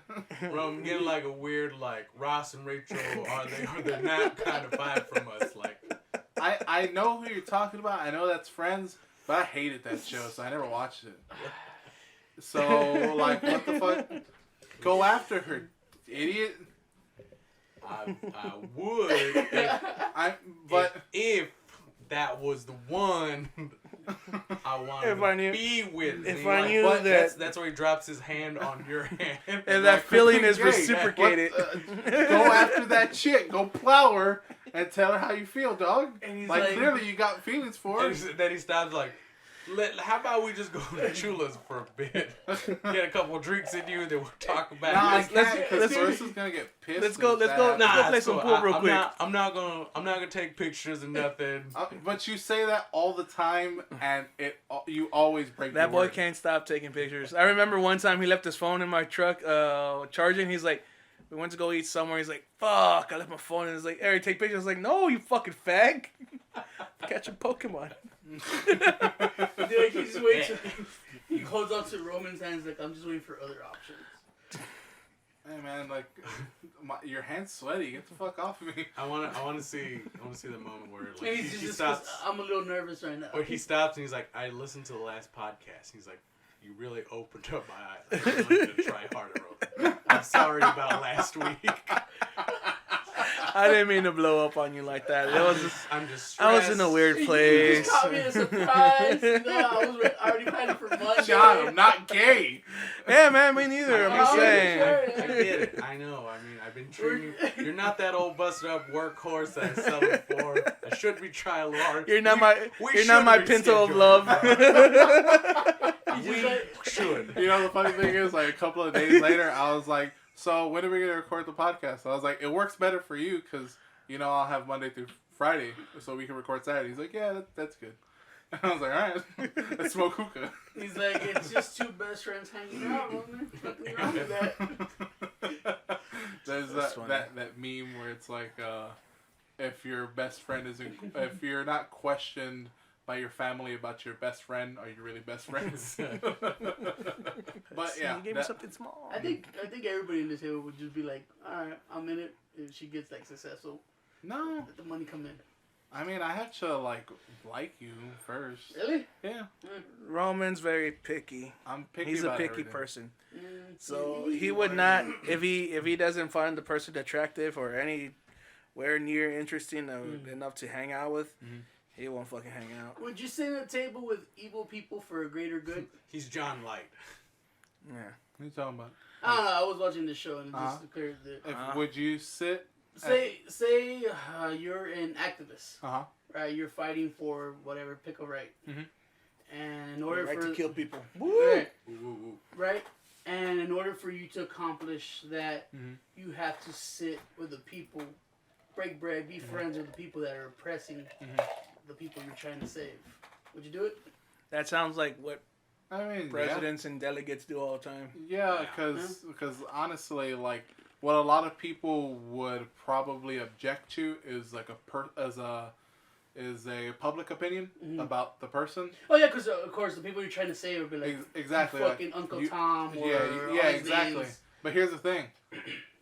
Bro, I'm getting like a weird like Ross and Rachel are they not kind of vibe from us. Like, I know who you're talking about. I know that's Friends. But I hated that show, so I never watched it. So, like, what the fuck? Go after her, idiot. I would. If that was the one I wanted to be with. If I knew that. That's where he drops his hand on your hand. And that feeling is reciprocated. Go after that chick. Go plow her. And tell her how you feel, dog. And he's like, clearly you got feelings for her. And then he stops like, how about we just go to Chula's for a bit? Get a couple drinks in you, and then we'll talk about it. I can't, because Clarissa's gonna get pissed. Let's go play some pool real quick. I'm not gonna take pictures and nothing. But you say that all the time, and you always break that boy can't stop taking pictures. I remember one time he left his phone in my truck charging. He's like, we went to go eat somewhere. He's like, fuck, I left my phone. And he's like, Eric, take pictures. I was like, no, you fucking fag. Catch a Pokemon. Dude, he just waits. He holds on to Roman's hands like, I'm just waiting for other options. Hey man, like your hand's sweaty. Get the fuck off of me. I want to see the moment where like he just stops. I'm a little nervous right now. Where he stops and he's like, I listened to the last podcast. He's like, you really opened up my eyes. I really need to try harder. I'm sorry about last week. I didn't mean to blow up on you like that. I'm just stressed. I was in a weird place. You just caught me a surprise. I was already planning for Monday. John, I'm not gay. Yeah, man, me neither. I'm just saying. I get it. I know. I mean, I've been treating you. You're not that old busted up workhorse that I settled for. I should be trying hard. You're not my Pinto of love. We should. You know, the funny thing is, like, a couple of days later, I was like, so when are we going to record the podcast? I was like, it works better for you because, you know, I'll have Monday through Friday so we can record Saturday. He's like, yeah, that's good. And I was like, all right, let's smoke hookah. He's like, it's just two best friends hanging out, man. Nothing wrong with that. There's that meme where it's like, if your best friend if you're not questioned by your family about your best friend, are you really best friends? But yeah, you gave me something small. I think everybody in this table would just be like, all right, I'm in it. If she gets like successful, no, let the money come in. I mean, I have to like you first. Really? Yeah. Roman's very picky. I'm picky. He's a about picky everything. person. So he would not, if he doesn't find the person attractive or anywhere near interesting enough to hang out with, he won't fucking hang out. Would you sit at a table with evil people for a greater good? He's John Light. Yeah. What are you talking about? I don't know. I was watching this show and it just occurred that. Would you sit? Say you're an activist. Right, you're fighting for whatever, pick a right. And in order to kill people. Right. Right. And in order for you to accomplish that, you have to sit with the people, break bread, be friends with the people that are oppressing the people you're trying to save. Would you do it? That sounds like what presidents and delegates do all the time. Yeah, because honestly, like what a lot of people would probably object to is like a public opinion about the person. Oh yeah, because of course the people you're trying to save would be like exactly fucking like, Uncle Tom. Yeah, exactly. Names. But here's the thing,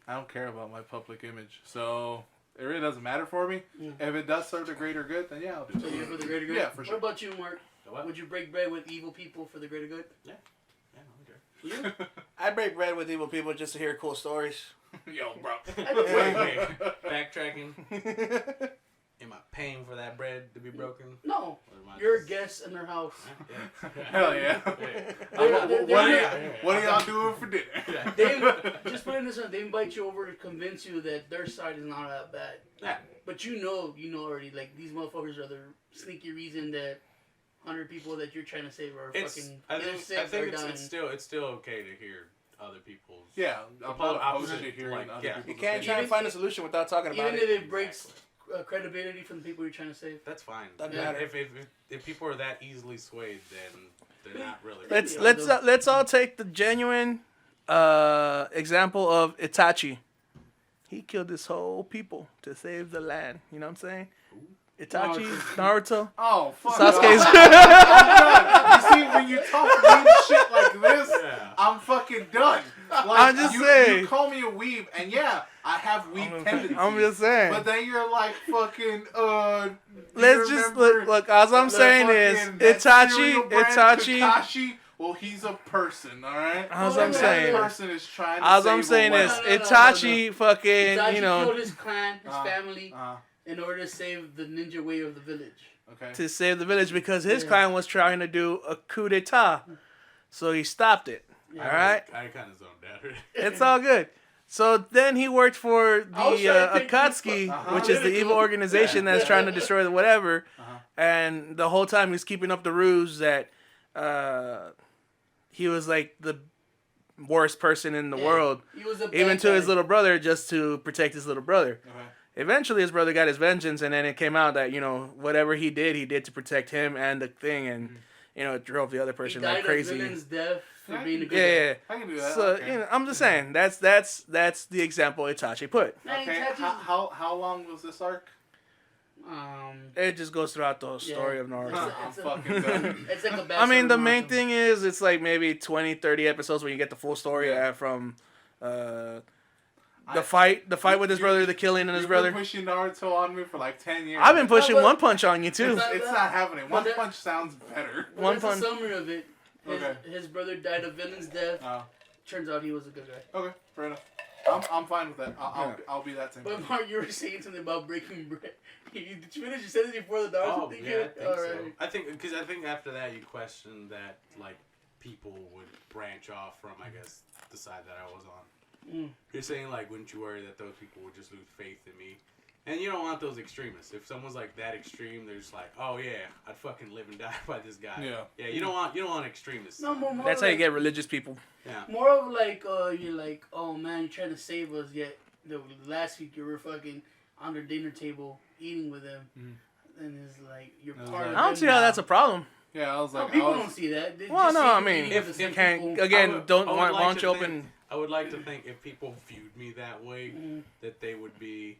I don't care about my public image, so it really doesn't matter for me. If it does serve the greater good, then yeah, I'll do it. So you're for the greater good. Yeah, for sure. What about you, Mark? What? Would you break bread with evil people for the greater good? Yeah, no, You? I break bread with evil people just to hear cool stories. Yo, bro. Wait. Backtracking. Am I paying for that bread to be broken? No. You're a guest in their house. Hell yeah. What are y'all doing for dinner? Just put it this way, they invite you over to convince you that their side is not that bad. Yeah. But you know already, like, these motherfuckers are the sneaky reason that 100 people that you're trying to save are fucking sick. It's still okay to hear other people's... Yeah, I'm not opposed to hearing other people's You can't try and find a solution without talking about it. Even if it breaks credibility from the people you're trying to save. That's fine. Doesn't matter. If people are that easily swayed, then they're not really... Let's all take the genuine example of Itachi. He killed his whole people to save the land. You know what I'm saying? Itachi, Naruto. Oh, fuck. Sasuke's. You see, when you talk weeb shit like this, I'm fucking done. Like, I'm just saying. You call me a weeb, and yeah, I have weeb tendencies. I'm just saying. But then you're like fucking, let's just look. All I'm saying is Itachi. Well, he's a person, all right. All I'm saying. That person is trying to all I'm saying is Itachi fucking, Itachi you know, killed his clan, his family, in order to save the ninja way of the village. Okay. To save the village because his clan was trying to do a coup d'etat, so he stopped it. Yeah. All right. I kind of zoned out. It's all good. So then he worked for the Akatsuki, which is the evil organization that's trying to destroy the whatever. And the whole time he's keeping up the ruse that he was like the worst person in the world, even to his little brother, just to protect his little brother. Eventually, his brother got his vengeance, and then it came out that, you know, whatever he did to protect him and the thing, and, you know, it drove the other person like crazy. He died of villain's death for being a good I can do that. So, you know, I'm just saying, that's the example Itachi put. Okay, how long was this arc? It just goes throughout the whole story of Naruto. I'm fucking done. It's like a I mean, the main thing is, it's like maybe 20, 30 episodes where you get the full story from The fight with his brother, the killing and his brother. You've been pushing Naruto on me for like 10 years. I've been pushing One Punch on you too. It's not happening. One Punch sounds better. One Punch. That's a summary of it. Okay. His brother died a villain's death. Turns out he was a good guy. Okay, fair enough. I'm fine with that. I'll be that same. But Mark, you were saying something about breaking bread. Did you finish? You said it before the Naruto thing? Yeah, I think so. I think after that you questioned that like people would branch off from the side that I was on. You're saying like, wouldn't you worry that those people would just lose faith in me? And you don't want those extremists. If someone's like that extreme, they're just like, oh yeah, I'd fucking live and die by this guy. Yeah. You don't want extremists. No, more that's how you get religious people. Yeah. More of like, you're like, oh man, you're trying to save us. Yet the last week you were fucking on their dinner table eating with them, and it's like you're part of. I don't see how that's a problem. Yeah, I was like, people don't see that. Well, no, I mean, if you can't, again, won't you open. I would like to think if people viewed me that way, that they would be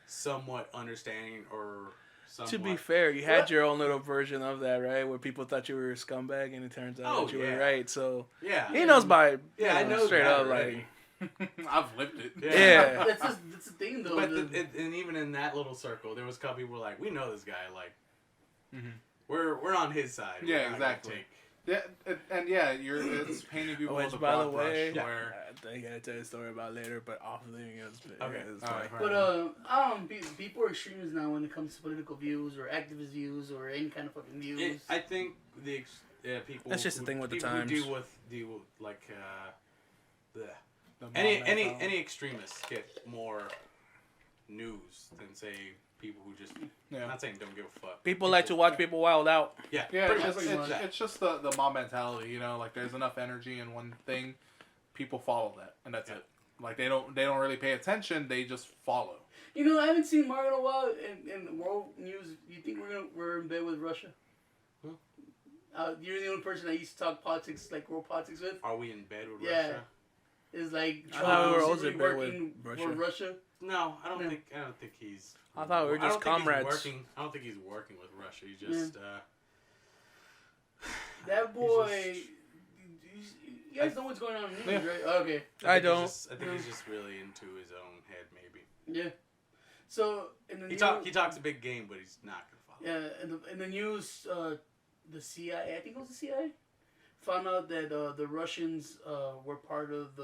somewhat understanding or somewhat... To be fair, you had your own little version of that, right? Where people thought you were a scumbag and it turns out that you were right. So he knows by I know straight that, up right? like I've lived it. Yeah. That's the thing though. But and even in that little circle, there was a couple people were like, we know this guy, like we're on his side. Yeah, exactly. Yeah, and it's painting people with a broad brush. Where I gotta tell you a story about later, but off the thing is okay. But people are extremists now when it comes to political views or activist views or any kind of fucking views. I think people. That's just the thing with the times. Deal with like any extremists get more news than say people who just. I'm not saying don't give a fuck. People like to watch people wild out. Yeah. It's just the mob mentality, you know. Like there's enough energy in one thing, people follow that, and that's it. Like they don't really pay attention. They just follow. You know, I haven't seen Mario in a while. In world news, you think we're in bed with Russia? You're the only person I used to talk politics, like world politics with. Are we in bed with Russia? It's like Trump we were in bed with Russia. No, I don't think he's. I thought we were just comrades. I don't think he's working with Russia. He's just. That boy. You guys know what's going on in the news, right? Okay. I don't. I think he's just really into his own head, maybe. Yeah. So in the news, he talks a big game, but he's not gonna follow. Yeah, in the news, the CIA, I think it was the CIA, found out that the Russians were part of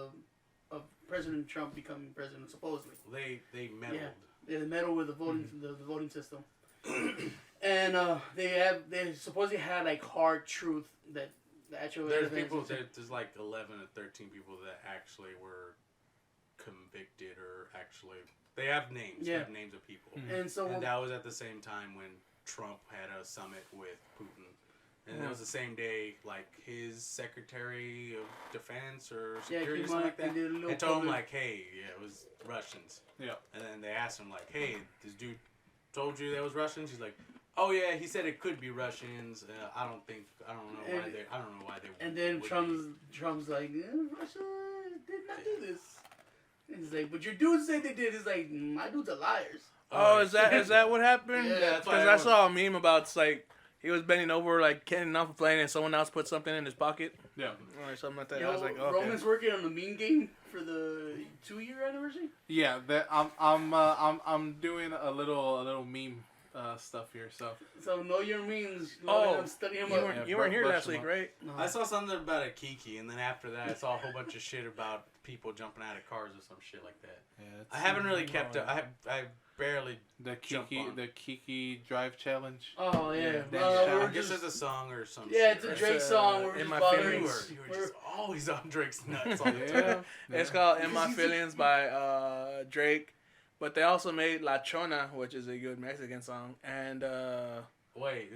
President Trump becoming president, supposedly. They meddled. Yeah, they meddled with the voting the voting system, and they supposedly had like hard truth that the actual. There's like 11 or 13 people that actually were convicted or actually they have names. They have names of people, and that was at the same time when Trump had a summit with Putin. And it was the same day, like, his Secretary of Defense or Security or something like that. And told him, like, hey, it was Russians. Yeah. And then they asked him, like, hey, this dude told you that was Russians? He's like, oh, yeah, he said it could be Russians. I don't know why they And then Trump's like, Russia did not do this. And he's like, but your dudes say they did. He's like, my dudes are liars. Oh, is that what happened? Yeah. Because I saw a meme about, like, he was bending over, like, getting off a plane, and someone else put something in his pocket. Yeah. Or something like that. I was like, okay. Roman's working on the meme game for the 2-year anniversary? Yeah, I'm doing a little meme stuff here, so. So know your memes. I'm studying them. You weren't here last week, right? No. I saw something about a Kiki, and then after that I saw a whole bunch of shit about people jumping out of cars or some shit like that. Yeah, I haven't really kept up. I barely the Kiki Drive Challenge. Oh yeah, I guess it's a song or something. Yeah, it's a Drake song. We're just bothering. You were just always on Drake's nuts all the time. It's called "In My Feelings" by Drake, but they also made La Chona, which is a good Mexican song, and wait,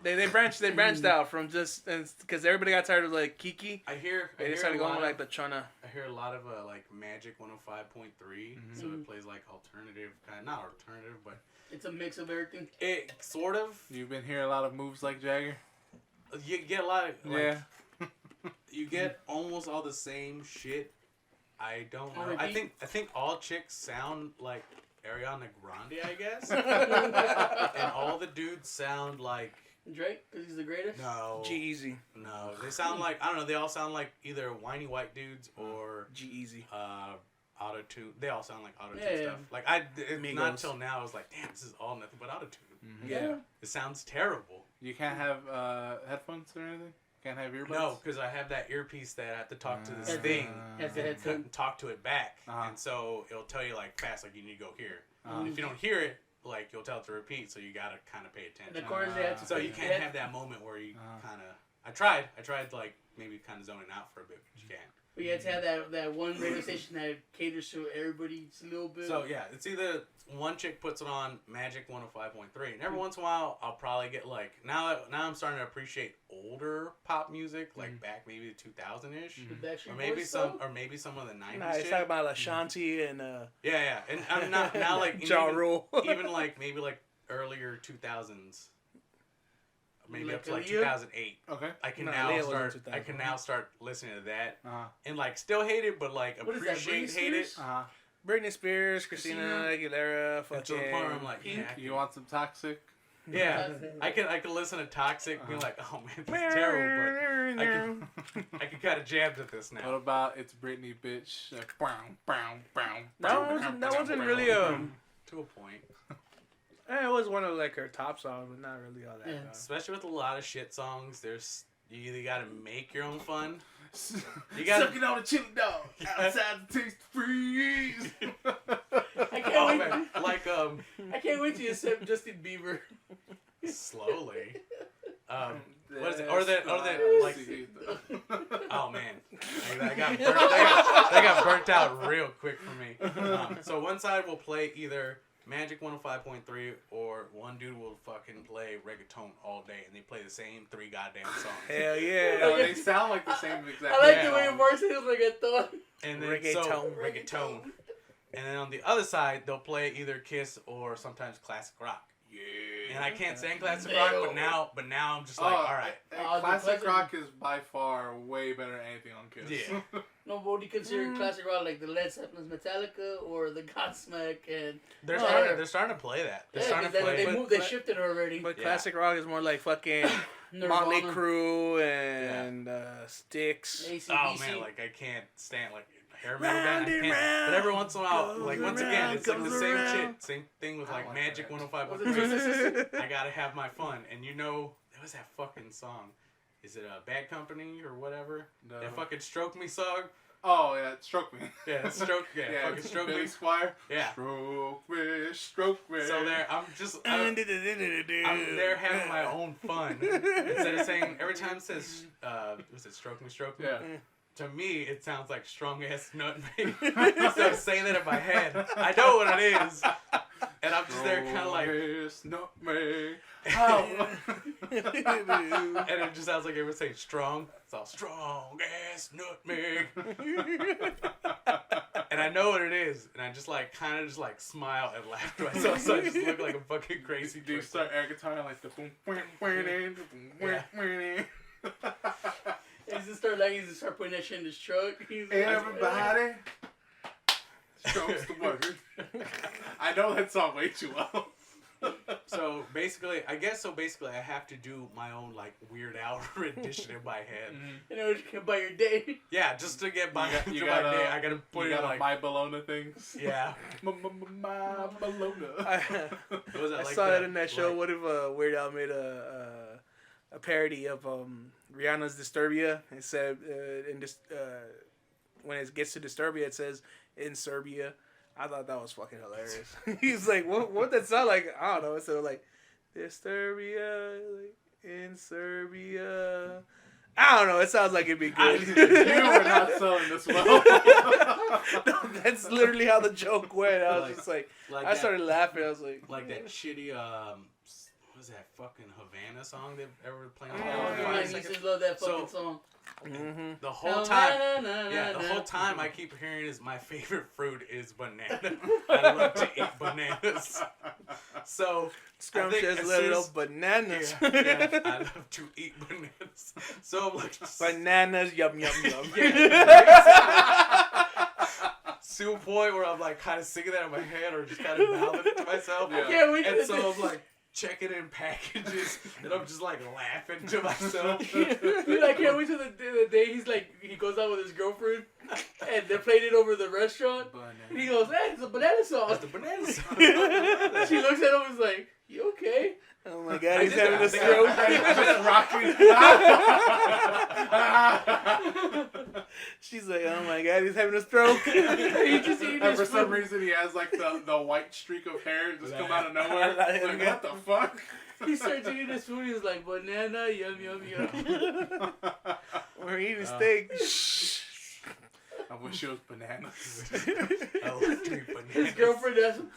They branched out from just because everybody got tired of like Kiki. They started going with like the Chona. I hear a lot of like Magic 105.3, so it plays like alternative not alternative, but it's a mix of everything. It sort of. You've been hearing a lot of moves like Jagger. You get a lot of you get almost all the same shit. I don't know. I think all chicks sound like Ariana Grande, I guess, and all the dudes sound like. Drake, because he's the greatest? No. G-Eazy. No. They sound like, I don't know, they all sound like either whiny white dudes or... G-Eazy. I auto-tune. They all sound like auto-tune stuff. Like not until now I was like, damn, this is all nothing but auto-tune. Mm-hmm. Yeah. It sounds terrible. You can't have headphones or anything? Can't have earbuds? No, because I have that earpiece that I have to talk to this thing and talk to it back. And so it'll tell you like fast, like you need to go here. If you don't hear it, like you'll tell it to repeat, so you gotta kind of pay attention. And of course they have to so you can't have that moment where you kind of. I tried like maybe kind of zoning out for a bit, but you can't. But you have to have that one radio station that caters to everybody a little bit. So yeah, it's either one chick puts it on Magic 105.3, and every once in a while I'll probably get like now I'm starting to appreciate older pop music, like back maybe the 2000-ish, or maybe some of the 90s. Nah, it's talking about Ashanti and yeah, and I'm not now like Ja Rule. even like maybe like earlier 2000s. Maybe like up to like 2008. Okay. I can now start listening to that and like still hate it, but like appreciate hate it. Britney Spears, Christina Aguilera, fucking. I'm like, you want some Toxic? Yeah, I can listen to Toxic, be like, oh man, this is terrible, but I can kind of jam to this now. What about It's Britney, bitch? That wasn't really to a point. It was one of like her top songs, but not really all that. Yeah. Especially with a lot of shit songs, you either gotta make your own fun. You gotta sucking on a chili dog outside the taste freeze. I can't wait. I can't wait to accept Justin Bieber. Slowly. What is it? Or that like. Oh man, they got burnt out real quick for me. So one side will play either Magic 105.3 or one dude will fucking play reggaeton all day and they play the same 3 goddamn songs. Hell yeah. They sound like the same exact. I like the way Marcy is reggaeton. And then reggaeton. And then on the other side, they'll play either Kiss or sometimes classic rock. Yeah. And I can't stand classic rock, but now I'm just like, all right. Classic rock is by far way better than anything on Kiss. Yeah. No, but would you consider classic rock like the Led Zeppelin's Metallica or the Godsmack and? They're starting to play that. They shifted already. But classic rock is more like fucking Motley Crue and Styx. ACDC. Oh man, like I can't stand like hair metal band. But every once in a while, like once again, it's like the same shit. Same thing with like Magic 105.3. I gotta have my fun, and there was that fucking song. Is it a Bad Company or whatever? No. That fucking Stroke Me song. Oh yeah, Stroke Me. Yeah, Stroke. Yeah, fucking Stroke Me. Squire. Yeah. Stroke me. So I'm there having my own fun instead of saying every time it says, was it Stroke Me? Yeah. To me, it sounds like strong ass nutmeg. So I'm saying that in my head. I know what it is. And I'm just there kind of like. Nutmeg. And it just sounds like everyone's saying strong. It's all strong ass nutmeg. And I know what it is. And I just like kind of just like smile and laugh to myself. So I just look like a fucking crazy dude. You start air guitar like the boom, boom, boom, boom. He's just start putting that shit in his truck. Everybody strokes the word. I know that song way too well. So basically, I have to do my own like Weird Al rendition in my head. In order to get by your day. Yeah, just to get by my day, I gotta put it like my Bologna things. Yeah. My Bologna. I saw that in that show. What if Weird Al made a parody of Rihanna's Disturbia? It said when it gets to Disturbia, it says in Serbia. I thought that was fucking hilarious. He's like, what that sound like? I don't know. Instead of like Disturbia, like in Serbia. I don't know. It sounds like it'd be good. You were not selling this well. No, that's literally how the joke went. I was just like I started laughing. I was like that shitty what was that fucking Havana song they've ever played? I used to love that fucking song. Mm-hmm. The whole time I keep hearing is my favorite fruit is banana. I love to eat bananas. So scrumptious little bananas. Yeah, I love to eat bananas. So I'm like bananas, yum yum yum. To a point where I'm like kind of singing that in my head or just kind of mouthing it to myself. Yeah. And so I'm like. checking in packages, and I'm just like laughing to myself. Dude, I can't wait till the day he goes out with his girlfriend, and they're playing it over the restaurant. He goes, "Hey, it's a banana sauce." It's the banana sauce. She looks at him and is like, "You okay?" Oh my god, he's having a stroke. Just rocking. She's like, oh my god, he's having a stroke. He just eating And his for some food. reason, he has like the white streak of hair just come out of nowhere. Like, what the fuck? He starts eating his food. He's like, "Banana, yum yum yum." We're eating steak. I wish it was bananas. I love to eat bananas. His girlfriend asks him,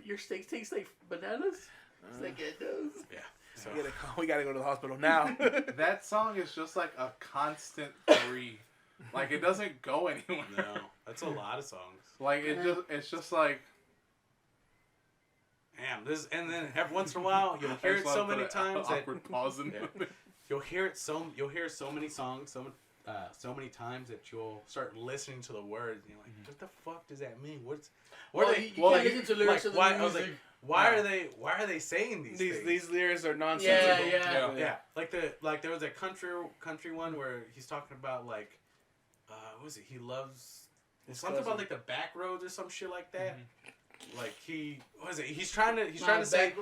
"Your steak tastes like bananas?" He's like, "It does." Yeah. So We gotta go to the hospital now. That song is just like a constant 3. Like it doesn't go anywhere. no, that's a lot of songs. Like it's just like. Damn, and then every once in a while you'll hear it so many times that Awkward pause in yeah. You'll hear so many songs so many times that you'll start listening to the words and you're like, what the fuck does that mean? You can't listen to lyrics of the music. I was like, why are they saying these things? These lyrics are nonsensical. Yeah. Like there was a country one where he's talking about like what was it? He loves something about like the back roads or some shit like that. Mm-hmm. Like he's trying to say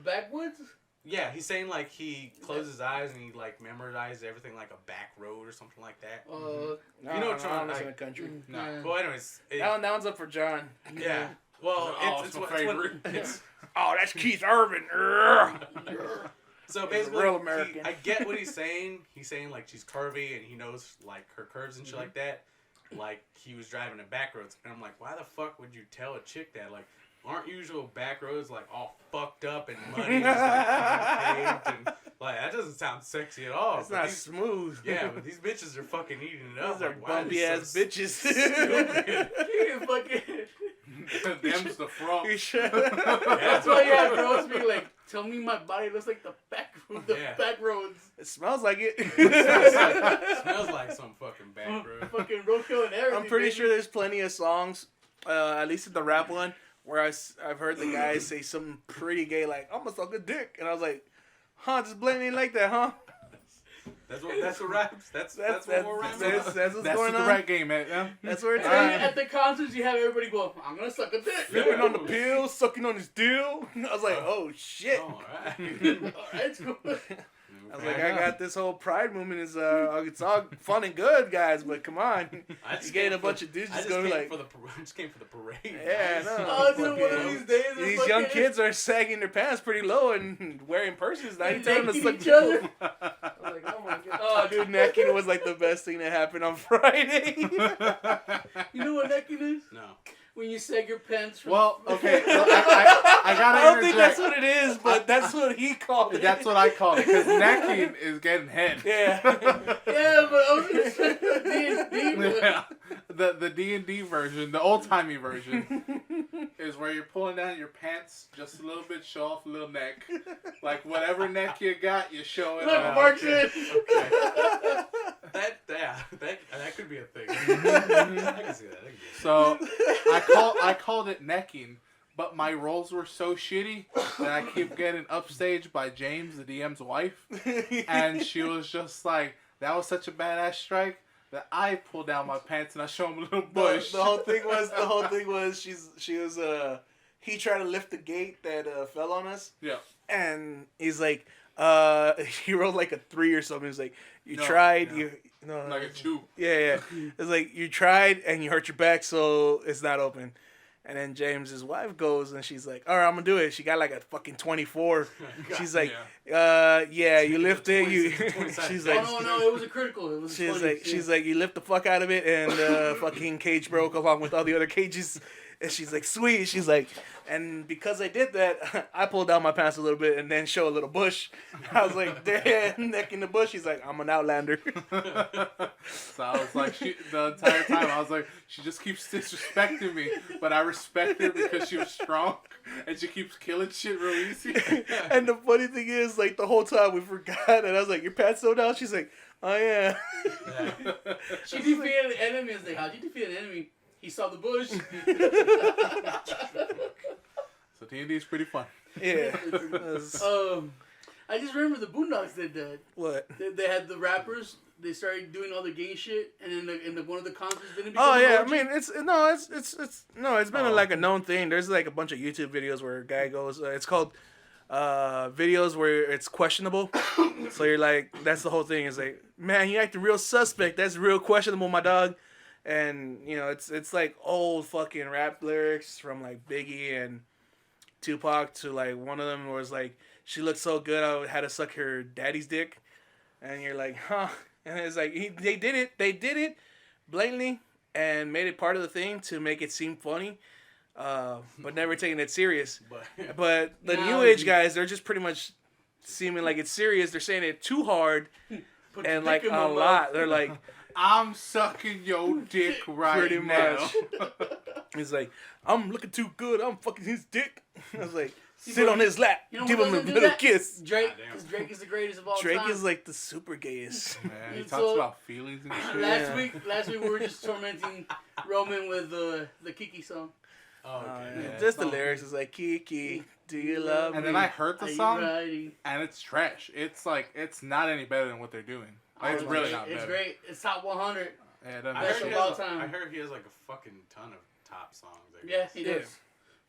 backwoods? Yeah, he's saying like he closes his eyes and he like memorizes everything like a back road or something like that. No, you know what I'm not in the country. No. Well, anyways, that one's up for John. Yeah. Well, it's my favorite. Oh, that's Keith Urban. So basically, real American. I get what he's saying. He's saying like she's curvy and he knows like her curves and shit like that. Like he was driving in back roads, and I'm like, why the fuck would you tell a chick that? Like, aren't usual back roads like all fucked up and muddy, just, like, paved and like that doesn't sound sexy at all. It's not smooth. Yeah, but these bitches are fucking eating it up. These are like, bumpy ass bitches. Them's the frog. That's why you have girls be like, "Tell me my body looks like the back roads." It smells like it. Smells like some fucking back road. Fucking roadkill and everything. I'm pretty sure there's plenty of songs, at least in the rap one, where I've heard the guys say something pretty gay, like, "I'm gonna suck a dick," and I was like, "Huh? Just blame ain't like that, huh?" That's what raps. That's what we're rapping. That's what's going on. The right game, man. Yeah. That's where it's at the concerts, you have everybody go, "I'm gonna suck a dick." Flipping on the pills, sucking on his deal. I was like, oh shit. All right. It's cool. I was like, I got this whole pride movement is it's all fun and good, guys, but come on, you getting a bunch of dudes just going like, I just came for the parade. Yeah, no. Oh, dude, one of these days, these young kids are sagging their pants pretty low and wearing purses. Now you telling them to suck each other. I was like, oh my god. Oh, dude, necking was like the best thing that happened on Friday. You know what necking is? No. When you sag your pants. Well, okay. So I gotta I don't interject. think that's what it is, but that's what he called it. That's what I call it, because necking is getting head. Yeah. Yeah, but I was gonna say the D&D. Yeah. The D&D version, the old-timey version, is where you're pulling down your pants just a little bit, show off a little neck. Like, whatever neck you got, you show it Look, off. Mark said. That could be a thing. I can see that. So I called it necking, but my rolls were so shitty that I keep getting upstaged by James, the DM's wife, and she was just like, "That was such a badass strike that I pulled down my pants and I showed him a little bush." The whole thing was he tried to lift the gate that fell on us. Yeah. And he's like, he rolled like a 3 or something. He's like, like a 2. Yeah. It's like, you tried and you hurt your back, so it's not open. And then James's wife goes and she's like, all right, I'm gonna do it. She got like a fucking 24. She's like, you lift it. She's like, no, it was a critical. It was. She's like, you lift the fuck out of it, and fucking cage broke along with all the other cages. And she's like, sweet. She's like, and because I did that, I pulled down my pants a little bit and then show a little bush. I was like, damn, neck in the bush. She's like, I'm an outlander. So I was like, the entire time, I was like, she just keeps disrespecting me, but I respect her because she was strong and she keeps killing shit real easy. And the funny thing is, like, the whole time we forgot, and I was like, your pants so down? She's like, oh yeah. She defeated an enemy. I was like, how'd you defeat an enemy? He saw the bush. So D&D is pretty fun. Yeah. I just remember the Boondocks did that. What? They had the rappers. They started doing all the gay shit, and then one of the concerts didn't. Oh yeah, I mean it's been like a known thing. There's like a bunch of YouTube videos where a guy goes. It's called videos where it's questionable. So you're like, that's the whole thing. Is like, man, you acting real suspect. That's real questionable, my dog. And you know, it's like old fucking rap lyrics from like Biggie and Tupac to like one of them was like, she looked so good I had to suck her daddy's dick, and you're like, huh. And it's like they did it blatantly and made it part of the thing to make it seem funny, but never taking it serious. But the new age guys, they're just pretty much seeming like it's serious. They're saying it too hard and like a lot. They're like, I'm sucking your dick right pretty now. much. He's like, I'm looking too good. I'm fucking his dick. I was like, sit on his lap, give him a little kiss. Drake, because Drake is the greatest of all time. Drake is like the super gayest. Man, he talks about feelings and shit. Last week we were just tormenting Roman with the Kiki song. Oh, okay. Yeah. Just the lyrics is like, Kiki, do you love me? And then I heard the song, and it's trash. It's like, it's not any better than what they're doing. Like, it's really not better. It's great. It's top 100. Yeah, I heard he has like a fucking ton of top songs. Yeah, he does.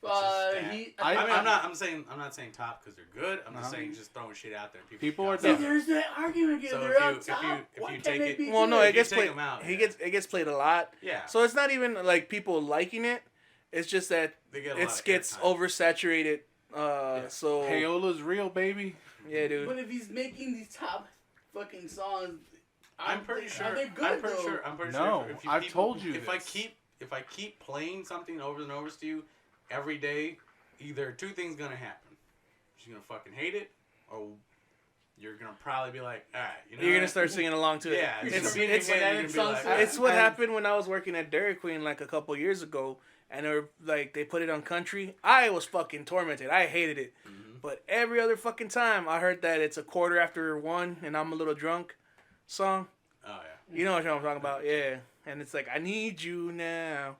I'm not saying top because they're good. I'm just saying just throwing shit out there. People are dumb. There's that argument again. So they're up top. If you take it, well, no, it gets played. It gets played a lot. Yeah. So it's not even like people liking it. It's just that it gets oversaturated. So Payola's real, baby. Yeah, dude. But if he's making these top fucking songs, I'm pretty sure. They're good, I'm pretty sure. If I've told you if this. If I keep playing something over and over to you every day, either two things gonna happen. You're gonna fucking hate it, or you're gonna probably be like, all right, you know, you're gonna start singing along to it. Yeah, it's what happened when I was working at Dairy Queen like a couple years ago, and they put it on country. I was fucking tormented. I hated it, but every other fucking time I heard that it's 1:15 and I'm a little drunk song. Oh yeah, you know what I'm talking about, yeah. And it's like, I need you now.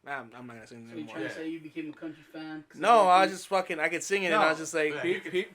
I'm not gonna sing it anymore. So you trying to say you became a country fan? No, I just fucking, I could sing it, and I was just like...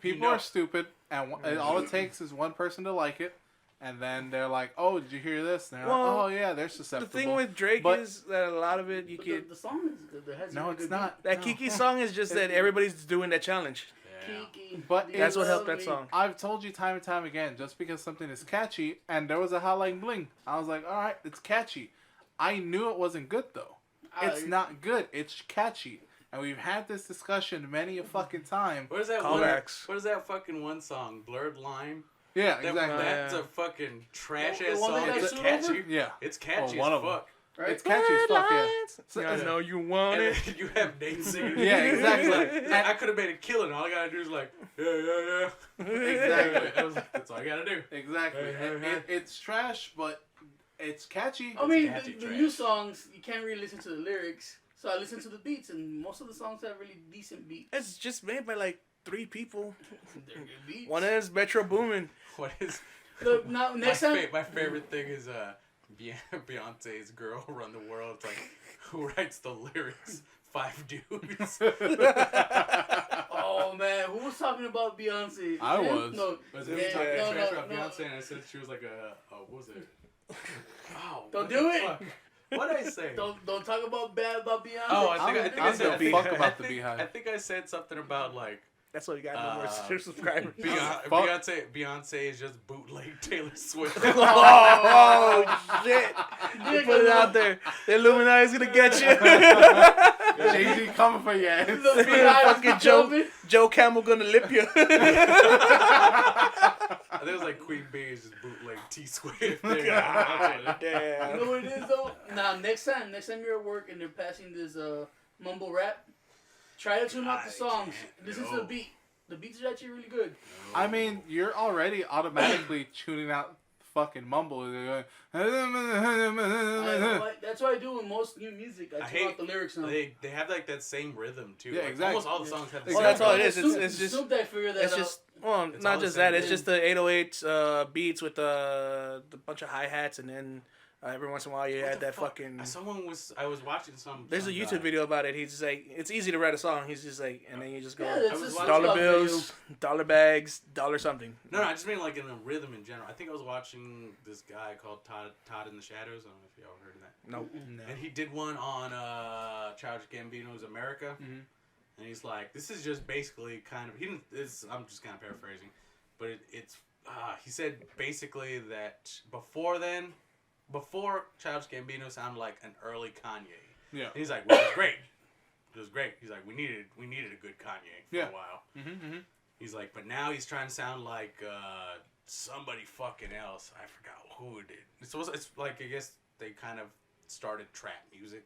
People are stupid, and all it takes is one person to like it, and then they're like, oh, did you hear this? And they're like, oh, yeah, they're susceptible. The thing with Drake is that a lot of it, you can... The song is good. No, it's not. That Kiki song is just that everybody's doing that challenge. Kiki. But that's what helped that song. I've told you time and time again, just because something is catchy, and there was a Hotline Bling, I was like, all right, it's catchy. I knew it wasn't good, though. It's not good. It's catchy. And we've had this discussion many a fucking time. What is that what is that fucking one song? Blurred Line? Yeah, exactly. That's a fucking trash-ass song. It's catchy. Yeah. It's catchy as fuck. Right? It's catchy as fuck, yeah. So, I know you want it. You have Nate singing. Yeah, exactly. I could have made it killing. All I gotta do is like, yeah. Exactly. That's all I gotta do. Exactly. It's trash, but it's catchy. I mean, the new songs, you can't really listen to the lyrics. So I listen to the beats, and most of the songs have really decent beats. It's just made by like 3 people. They're good beats. One is Metro Boomin. What is... Now, next time... My favorite thing is Beyonce's Girl Run the World. It's like, who writes the lyrics? 5 dudes. Oh, man. Who was talking about Beyonce? I was. No. Was it talking trash about Beyonce, and I said she was like what was it? Oh, don't do it. What did I say? Don't talk about bad about Beyonce. Oh, I think I said fuck about the Beehive. I think I said something about like. That's what you got. No more subscribers. Beyonce is just bootleg Taylor Swift. Oh shit! You put it out there. The Illuminati's gonna get you. Jay-Z coming for your ass. Fucking Joe Camel gonna lip you. I think it was like Queen Bee is just bootleg T-Swift. Damn. You know what it is though? Now next time you're at work and they're passing this mumble rap, try to tune out the songs. Listen to the beat. The beats are actually really good. I mean, you're already automatically tuning out fucking mumble. That's what I do with most new music. I tune out the lyrics now. They have like that same rhythm too. Yeah, like, exactly. Almost all the songs have the Well, same that's all it rhythm. is. It's just. Snoop Dogg figured that out. Just. Well, not just that. It's just the 808 beats with the bunch of hi hats and then Every once in a while, you had that fucking. I was watching some. There's a YouTube video about it. He's just like, it's easy to write a song. He's just like, and then you just go dollar bills, dollar bags, dollar something. No, I just mean like in the rhythm in general. I think I was watching this guy called Todd in the Shadows. I don't know if y'all heard of that. Nope. No. And he did one on Childish Gambino's America. Mm-hmm. And he's like, this is just basically kind of I'm just kind of paraphrasing, but it's he said basically that before Childish Gambino sounded like an early Kanye. Yeah. And he's like, well, it was great. It was great. He's like, we needed a good Kanye for a while. Mm-hmm, mm-hmm. He's like, but now he's trying to sound like somebody fucking else. I forgot who it did. It's like, I guess they kind of started trap music.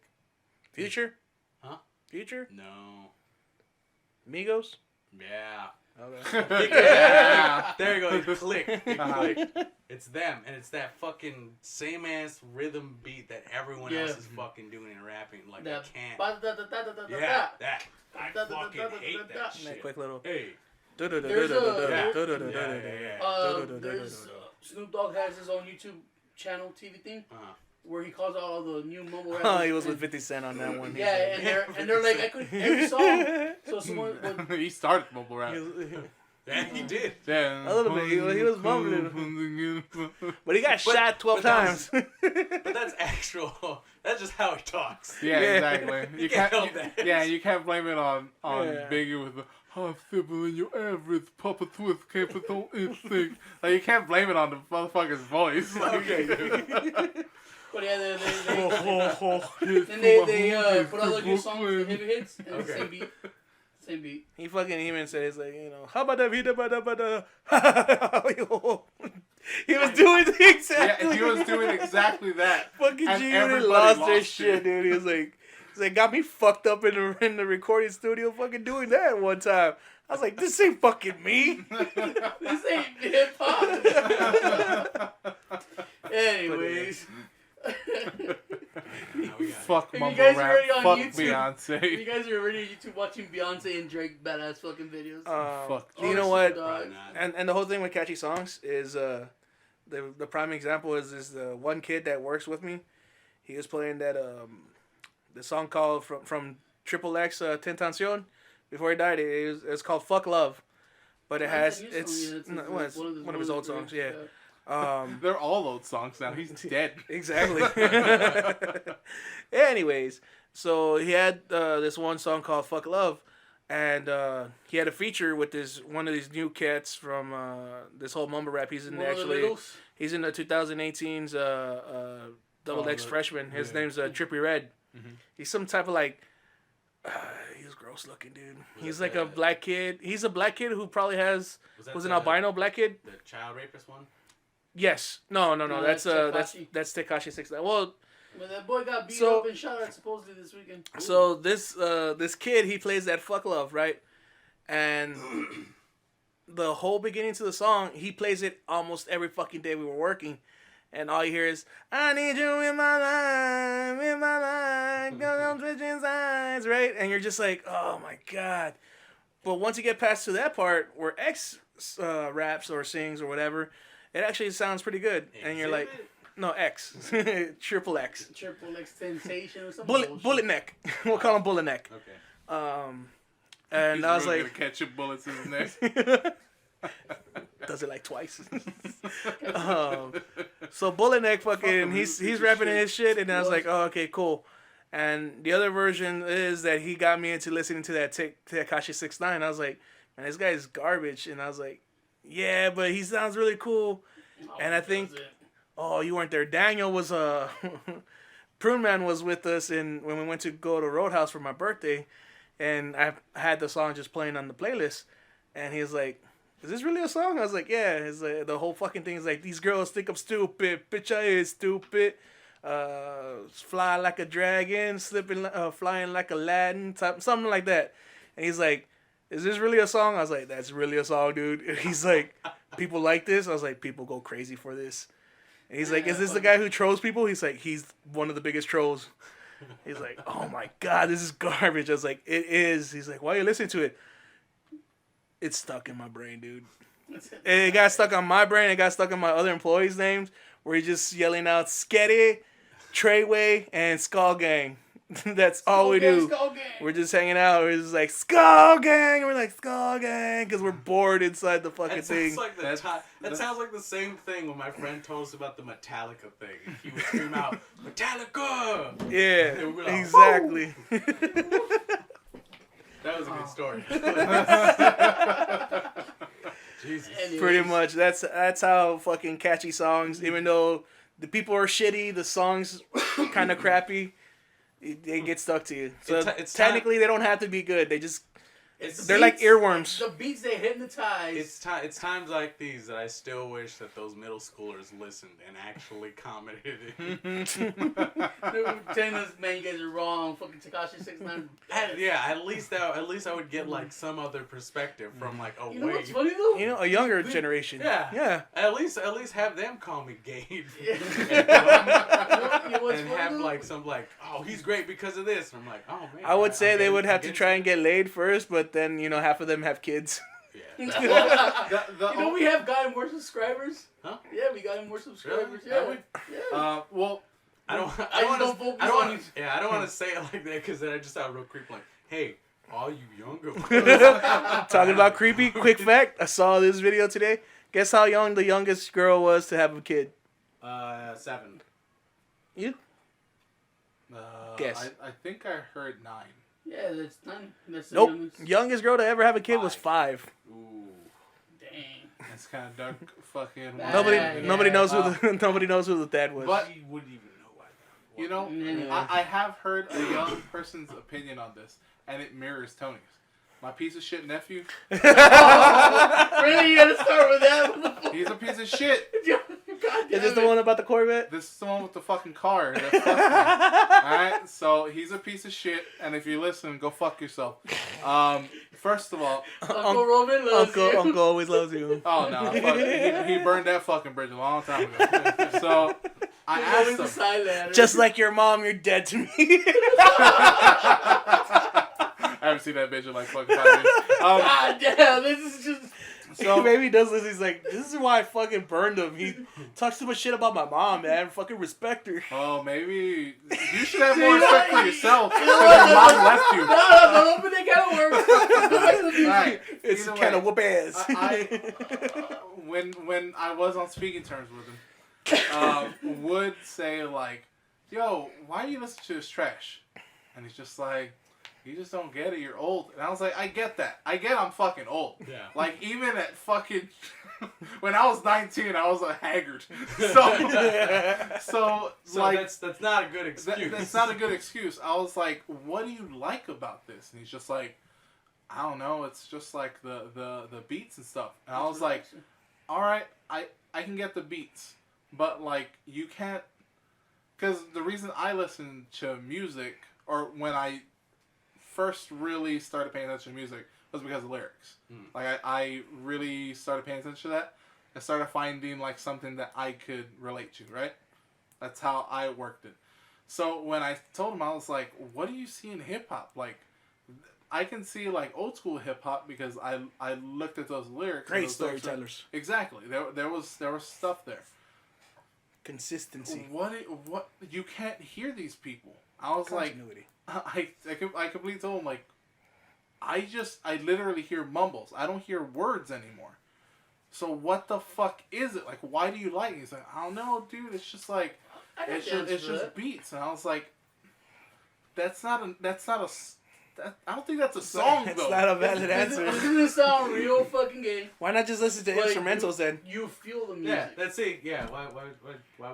Future? Huh? Future? No. Migos? Yeah. Okay. Yeah. There you go. It clicked. It's them, and it's that fucking same ass rhythm beat that everyone else is fucking doing and rapping. Like I can't. Yeah, that. I fucking hate that shit. That quick little. Hey. There's Snoop Dogg has his own YouTube channel, TV thing. Where he calls out all the new mumble rappers. Oh, he was with 50 Cent on that one. Yeah, and they're like, I could every song. So someone he started mumble rap. Yeah, he did. Yeah. A little bit. He was mumbling. But he got shot 12 times. But that's actual. That's just how he talks. Yeah, exactly. You can't blame it on Biggie with the simple in your average Papa Twist capital instinct. Like you can't blame it on the motherfucker's voice. Okay. But yeah, they put all the new songs, the heavy hits, and the same beat. He fucking even said, it's like, how about that? He was doing exactly. Yeah, he was doing exactly that. Fucking G Unit lost their shit, dude. He was like, got me fucked up in the recording studio, fucking doing that one time. I was like, this ain't fucking me. This ain't hip hop. Anyways. Fuck mumble rap. Fuck YouTube, Beyonce. You guys are already on YouTube watching Beyonce and Drake badass fucking videos. Fuck. You know what? And the whole thing with catchy songs is the prime example is the one kid that works with me. He was playing that the song called from Triple X Tentacion. Before he died, it's called "Fuck Love," but it's one of his old songs. Yeah. They're all old songs now. He's dead. Exactly. Anyways, so he had this one song called "Fuck Love," and he had a feature with one of these new cats from this whole mumble rap. He's in he's in the 2018's Double X freshman. His name's Trippie Redd. Mm-hmm. He's some type of like. He's gross looking, dude. He's like a black kid. He's a black kid who probably was an albino black kid. The child rapist one. Yes. No. That's Tekashi 6ix9ine. Well, that boy got beat up and shot at supposedly this weekend. Ooh. So this kid, he plays that "Fuck Love," right? And the whole beginning to the song, he plays it almost every fucking day we were working. And all you hear is, I need you in my life, cause I'm switching sides, right? And you're just like, oh my God. But once you get past to that part where X raps or sings or whatever, it actually sounds pretty good. And you're like, no, X. Triple X. Triple X Sensation or something. Bullet Neck. We'll call him Bullet Neck. Okay. And he's I was really like, gonna catch your bullets in his neck. Does it like twice. So Bullet Neck fucking he's rapping his shit, and I was like, oh, okay, cool. And the other version is that he got me into listening to that Tekashi 6ix9ine. I was like, man, this guy is garbage. And I was like, yeah, but he sounds really cool. And I think, you weren't there. Daniel was Prune Man was with us when we went to go to Roadhouse for my birthday, and I had the song just playing on the playlist, and he was like, is this really a song? I was like, yeah. It's like, the whole fucking thing is like, these girls think I'm stupid. Bitch, I is stupid. Fly like a dragon, flying like Aladdin, something like that. And he's like, is this really a song? I was like, that's really a song, dude. And he's like, people like this? I was like, people go crazy for this. And he's like, is this the guy who trolls people? He's like, he's one of the biggest trolls. He's like, oh my God, this is garbage. I was like, it is. He's like, why are you listening to it? It's stuck in my brain, dude. It got stuck on my brain. It got stuck in my other employees' names. where he's just yelling out Sketty, Treyway, and Skull Gang. That's all we do. We're just hanging out. We're just like Skull Gang. And we're like Skull Gang because we're bored inside the fucking thing. That sounds like the same thing when my friend told us about the Metallica thing. He would scream out Metallica. Yeah, like, exactly. That was a good story. Jesus. Anyways. Pretty much. That's how fucking catchy songs. Even though the people are shitty, the songs kind of crappy. They get stuck to you. So technically, they don't have to be good. They're like earworms. The beats they hypnotize. It's times like these that I still wish that those middle schoolers listened and actually commented. They were telling us, man, you guys are wrong. Fucking Tekashi 6ix9ine. Yeah, at least I would get like some other perspective from like You know what's funny though? You know, a younger generation. Yeah. At least have them call me Gabe. Yeah. And have like some like, oh, he's great because of this. And I'm like, oh man. I would say they would have to try and get laid first, but then half of them have kids. Yeah. We have gotten more subscribers. Huh? Yeah, we got more subscribers. Really? Yeah. Well, I don't want to say it like that because then I just sound real creepy. Like, hey, all you younger ones. Talking about creepy. Quick fact: I saw this video today. Guess how young the youngest girl was to have a kid? 7. You? Guess. I think I heard 9. Yeah, that's 9. That's the Nope. youngest. Youngest girl to ever have a kid was 5. Ooh, Dang. that's kind of dark. Fucking. Nobody knows who the dad was. But You wouldn't even know why. you know, Yeah. I have heard a young person's opinion on this, and it mirrors Tony's. My piece of shit nephew. Really, you gotta start with that? He's a piece of shit. God Is this the one about the Corvette? This is the one with the fucking car. That fucked me. Alright, so he's a piece of shit, and if you listen, go fuck yourself. First of all, Uncle Roman loves you. Uncle always loves you. oh no, he burned that fucking bridge a long time ago. So I asked him. Silent. Just like your mom, you're dead to me. I haven't seen that bitch in like fucking 5 years. God damn, this is just. So maybe he does this. He's like, this is why I fucking burned him. He talks too much shit about my mom, man. Fucking respect her. Oh, maybe you should have more respect for yourself because your mom left you. No, but they gotta work. It's Either kind of way, whoop ass. When I was on speaking terms with him, would say like, "Yo, why do you listen to this trash?" And he's just like, "You just don't get it. You're old." And I was like, "I get that. I get I'm fucking old. Yeah. Like even at fucking when I was 19, I was a haggard. So like that's not a good excuse. that's not a good excuse. I was like, "What do you like about this?" And he's just like, "I don't know. It's just like the beats and stuff." And I was like, "All right, I can get the beats, but like you can't." Because the reason I listen to music, or when I first really started paying attention to music, was because of lyrics. Like I really started paying attention to that. I started finding like something that I could relate to, right? That's how I worked it. So when I told him, I was like, "What do you see in hip hop? Like, I can see like old school hip hop because I looked at those lyrics. Great those lyrics storytellers. Exactly. There was stuff there. Consistency. What you can't hear these people. I was Continuity. like, I completely told him like, I literally hear mumbles. I don't hear words anymore. So what the fuck is it? Like, why do you like it? He's like, I don't know, dude. It's just like, it's just beats. And I was like, I don't think that's a song though. It's not a valid answer. This doesn't sound real fucking gay. Why not just listen to instrumentals then? You feel the music. Yeah, that's it. Yeah, why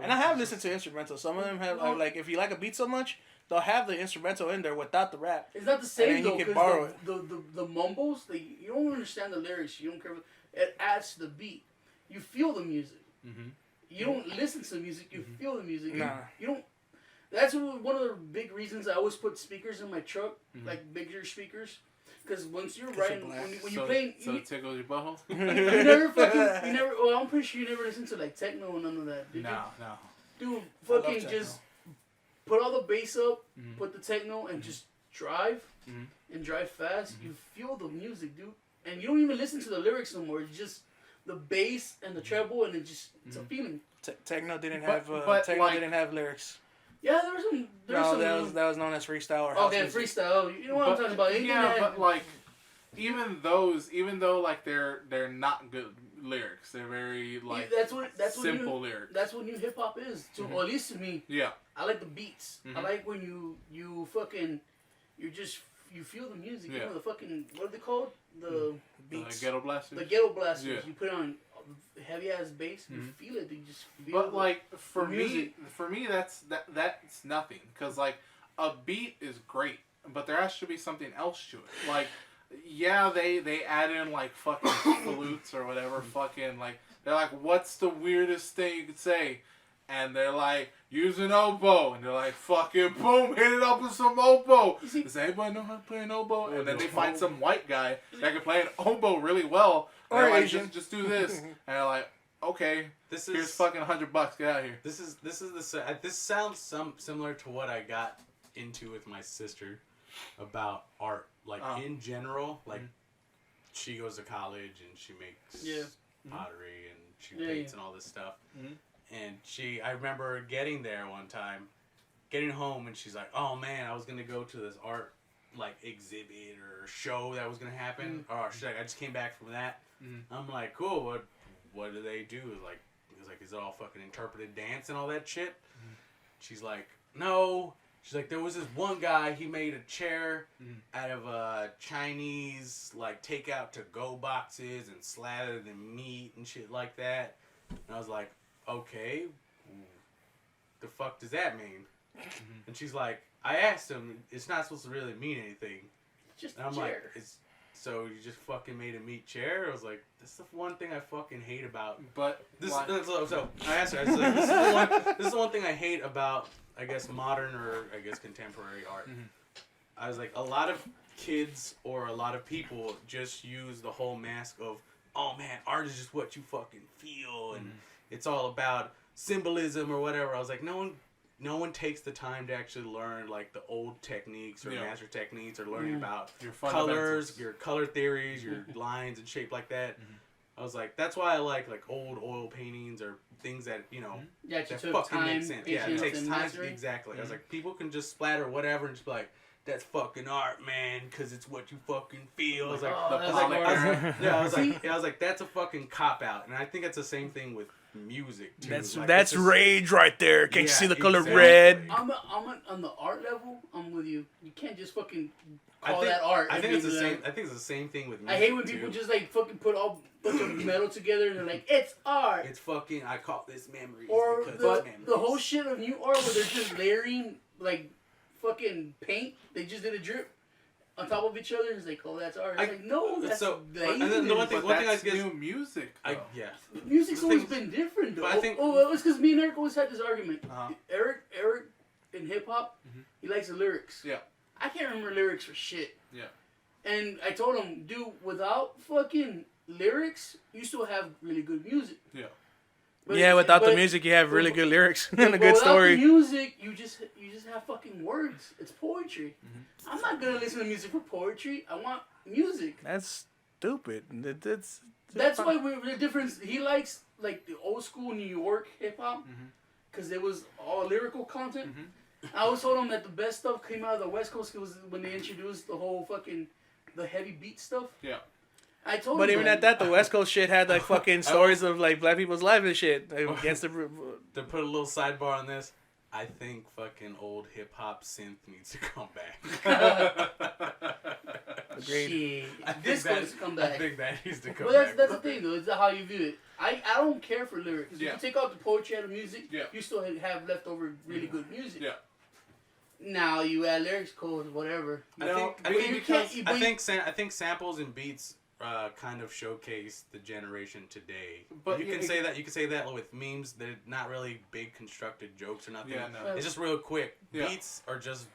And I have listened to instrumentals. Some of them have like if you like a beat so much, they'll have the instrumental in there without the rap. It's not the same And though, then you can borrow because the mumbles, you don't understand the lyrics. You don't care. It adds to the beat. You feel the music. Mm-hmm. You don't listen to the music. You feel the music. Nah. You don't. That's one of the big reasons I always put speakers in my truck, like bigger speakers, because once you're riding, when you're playing, so it tickles your butthole. you never. Well, I'm pretty sure you never listen to like techno and none of that. Did No. you? Dude, I love fucking techno. just put all the bass up, put the techno, and just drive, and drive fast. You feel the music, dude, and you don't even listen to the lyrics no more. You just the bass and the treble, and it's a feeling. Techno didn't didn't have lyrics. Yeah, there was some. That was known as freestyle or house music. Freestyle. You know what I'm talking about? But like, even though like they're not good lyrics, they're very like simple lyrics. That's what new hip hop is, or at least to me. Yeah. I like the beats. I like when you fucking you feel the music. Yeah. You know the fucking what are they called? The beats. The ghetto blasters. The ghetto blasters. Yeah. You put on heavy ass bass. You feel it. You just feel. But like for me, that's nothing, because like a beat is great, but there has to be something else to it. Like, yeah, they add in like fucking flutes or whatever. Fucking like they're like, what's the weirdest thing you could say? And they're like, use an oboe. And they're like, fucking boom, hit it up with some oboe. Does anybody know how to play an oboe? And then they find some white guy that can play an oboe really well. Or like, Asian. just do this. And they're like, okay, here's fucking $100. Get out of here. This sounds similar to what I got into with my sister about art. Like, in general, like, she goes to college and she makes pottery and she paints and all this stuff. And I remember getting there one time, getting home, and she's like, "Oh man, I was gonna go to this art like exhibit or show that was gonna happen, or she's like, I just came back from that." I'm like, "Cool, what do they do?" He was like, "Is it all fucking interpreted dance and all that shit?" She's like, "No." She's like, "There was this one guy, he made a chair out of Chinese like takeout to go boxes and slathered in meat and shit like that." And I was like, "Okay, the fuck does that mean?" And she's like, I asked him, it's not supposed to really mean anything. Just and I'm chair. like, so you just fucking made a meat chair? I was like, that's the one thing I fucking hate about. But so I asked her, I was like, this is the one thing I hate about, I guess, modern or I guess contemporary art. I was like, a lot of kids or a lot of people just use the whole mask of, oh man, art is just what you fucking feel and it's all about symbolism or whatever. I was like, no one takes the time to actually learn like the old techniques or master techniques or learning about your colors, your color theories, your lines and shape like that. I was like, that's why I like old oil paintings or things that, that fucking make sense. Yeah, it takes time. Exactly. I was like, people can just splatter whatever and just be like, that's fucking art, man, because it's what you fucking feel. I was like, I was like, that's a fucking cop out, and I think it's the same thing with music too. That's rage right there. Can't you see the color red? I'm on the art level. I'm with you. You can't just fucking call that art. I think it's the same. I think it's the same thing with music. I hate when people just like fucking put all bunch of metal together and they're like, it's art. It's fucking. I call this memories. Or the whole shit of new art where they're just layering like fucking paint. They just did a drip on top of each other. It's like, oh, that's art. It's like, no, that's and then the one thing I guess new music. Music's always been different though. It was because me and Eric always had this argument. Eric in hip hop, he likes the lyrics. Yeah. I can't remember lyrics for shit. Yeah. And I told him, dude, without fucking lyrics, you still have really good music. Yeah. Without the music, you have really good lyrics and a good story. Without the music, you just have fucking words. It's poetry. I'm not gonna listen to music for poetry. I want music. That's stupid. That's why the difference. He likes like the old school New York hip hop because it was all lyrical content. I always told him that the best stuff came out of the West Coast was when they introduced the whole fucking the heavy beat stuff. Yeah. I told but him even at that, the West Coast shit had like fucking stories of like black people's lives and shit. Against to put a little sidebar on this, I think fucking old hip hop synth needs to come back. Agreed. This needs to come back. I think that needs to come back. But that's the thing though. It's how you view it. I don't care for lyrics. If you take out the poetry out of music, you still have leftover really good music. Yeah. Now you add lyrics, codes, whatever. I think samples and beats kind of showcase the generation today. But you can say that with memes. They're not really big constructed jokes or nothing. Yeah, no. It's just real quick. Yeah. Beats are just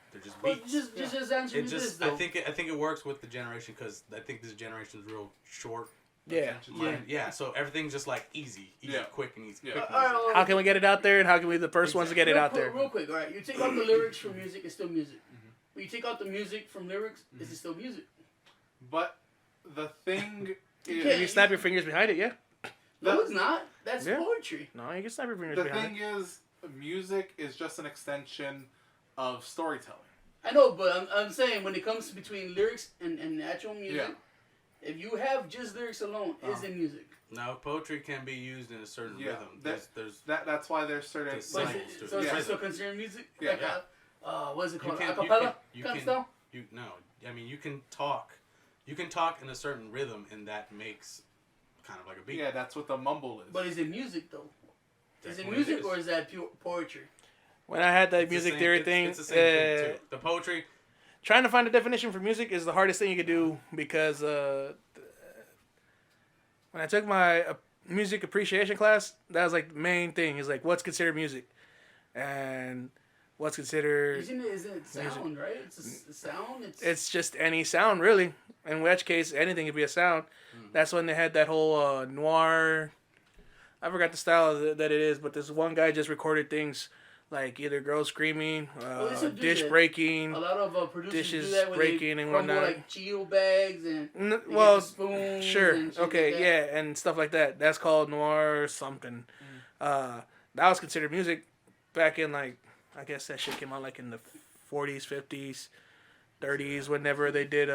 beats. Just answer this though. I think it works with the generation because I think this generation is real short. Yeah. So everything's just like easy, quick and easy. Yeah. How can we get it out there, and how can we be the first ones to get it out there? Real quick, all right. You take out the lyrics from music, it's still music. But you take out the music from lyrics, it's still music. But the thing is, you snap your fingers behind it, yeah. No, it's not. That's poetry. No, you can snap your fingers The behind thing is, music is just an extension of storytelling. I know, but I'm saying when it comes between lyrics and actual music, if you have just lyrics alone, is it music? No, poetry can be used in a certain rhythm. That's why there's certain symbols to it. So it's still considered music? Yeah. Like what is it called? You Acapella? No. I mean, you can talk in a certain rhythm, and that makes kind of like a beat. Yeah, that's what the mumble is. But is it music though? Is it music or is that pure poetry? When I had the music theory thing, it's the same thing too. The poetry. Trying to find a definition for music is the hardest thing you could do because when I took my music appreciation class, that was like the main thing. Is like what's considered music, and what's considered. Isn't it sound, music. Right? It's a sound. It's just any sound, really. In which case, anything could be a sound. Mm-hmm. That's when they had that whole noir. I forgot the style that it is, but this one guy just recorded things like either girls screaming, dish breaking, a lot of producers dishes do that when breaking they and whatnot. Like Cheeto bags and spoons. Sure, and okay, like yeah, and stuff like that. That's called noir or something. That was considered music back in like I guess that shit came out like in the 40s, 50s, 30s. Whenever they did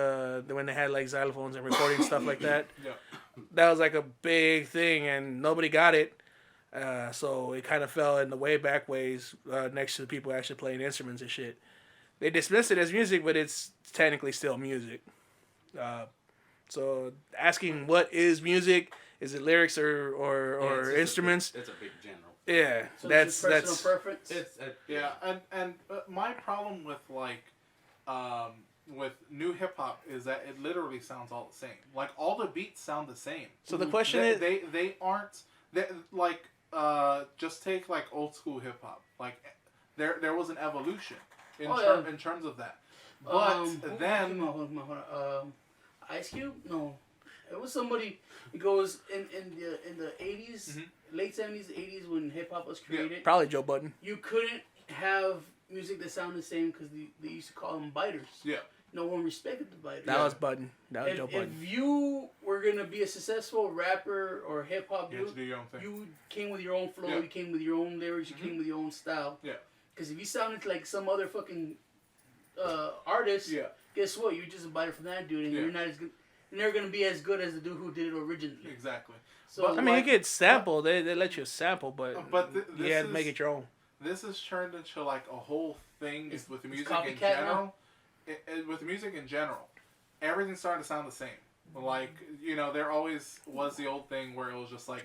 when they had like xylophones and recording stuff like that. Yeah. That was like a big thing, and nobody got it. So it kind of fell in the way back ways next to the people actually playing instruments and shit. They dismissed it as music, but it's technically still music. So asking what is music, is it lyrics or instruments? It's a big general. Yeah, so that's preference. And my problem with with new hip hop is that it literally sounds all the same. Like all the beats sound the same. So the question is, they aren't like. Just take like old school hip hop. Like there was an evolution in terms of that. But then hold on. Ice Cube? No, it was somebody. It goes in the 80s, late 70s, 80s when hip hop was created. Probably Joe Budden. You couldn't have music that sounded the same because they used to call them biters. Yeah. No one respected the biters. That was Budden. That was Joe Budden. If you were gonna be a successful rapper or hip hop dude, do your own thing. You came with your own flow. You came with your own lyrics. You came with your own style. Yeah. Because if you sounded like some other fucking artist, guess what? You're just a biter from that dude, and you're not as good. You're never gonna be as good as the dude who did it originally. Exactly. So I mean, you get sample. They let you sample, but you had to make it your own. This has turned into like a whole thing with the music in general. Now. With music in general, everything's starting to sound the same. Like, there always was the old thing where it was just like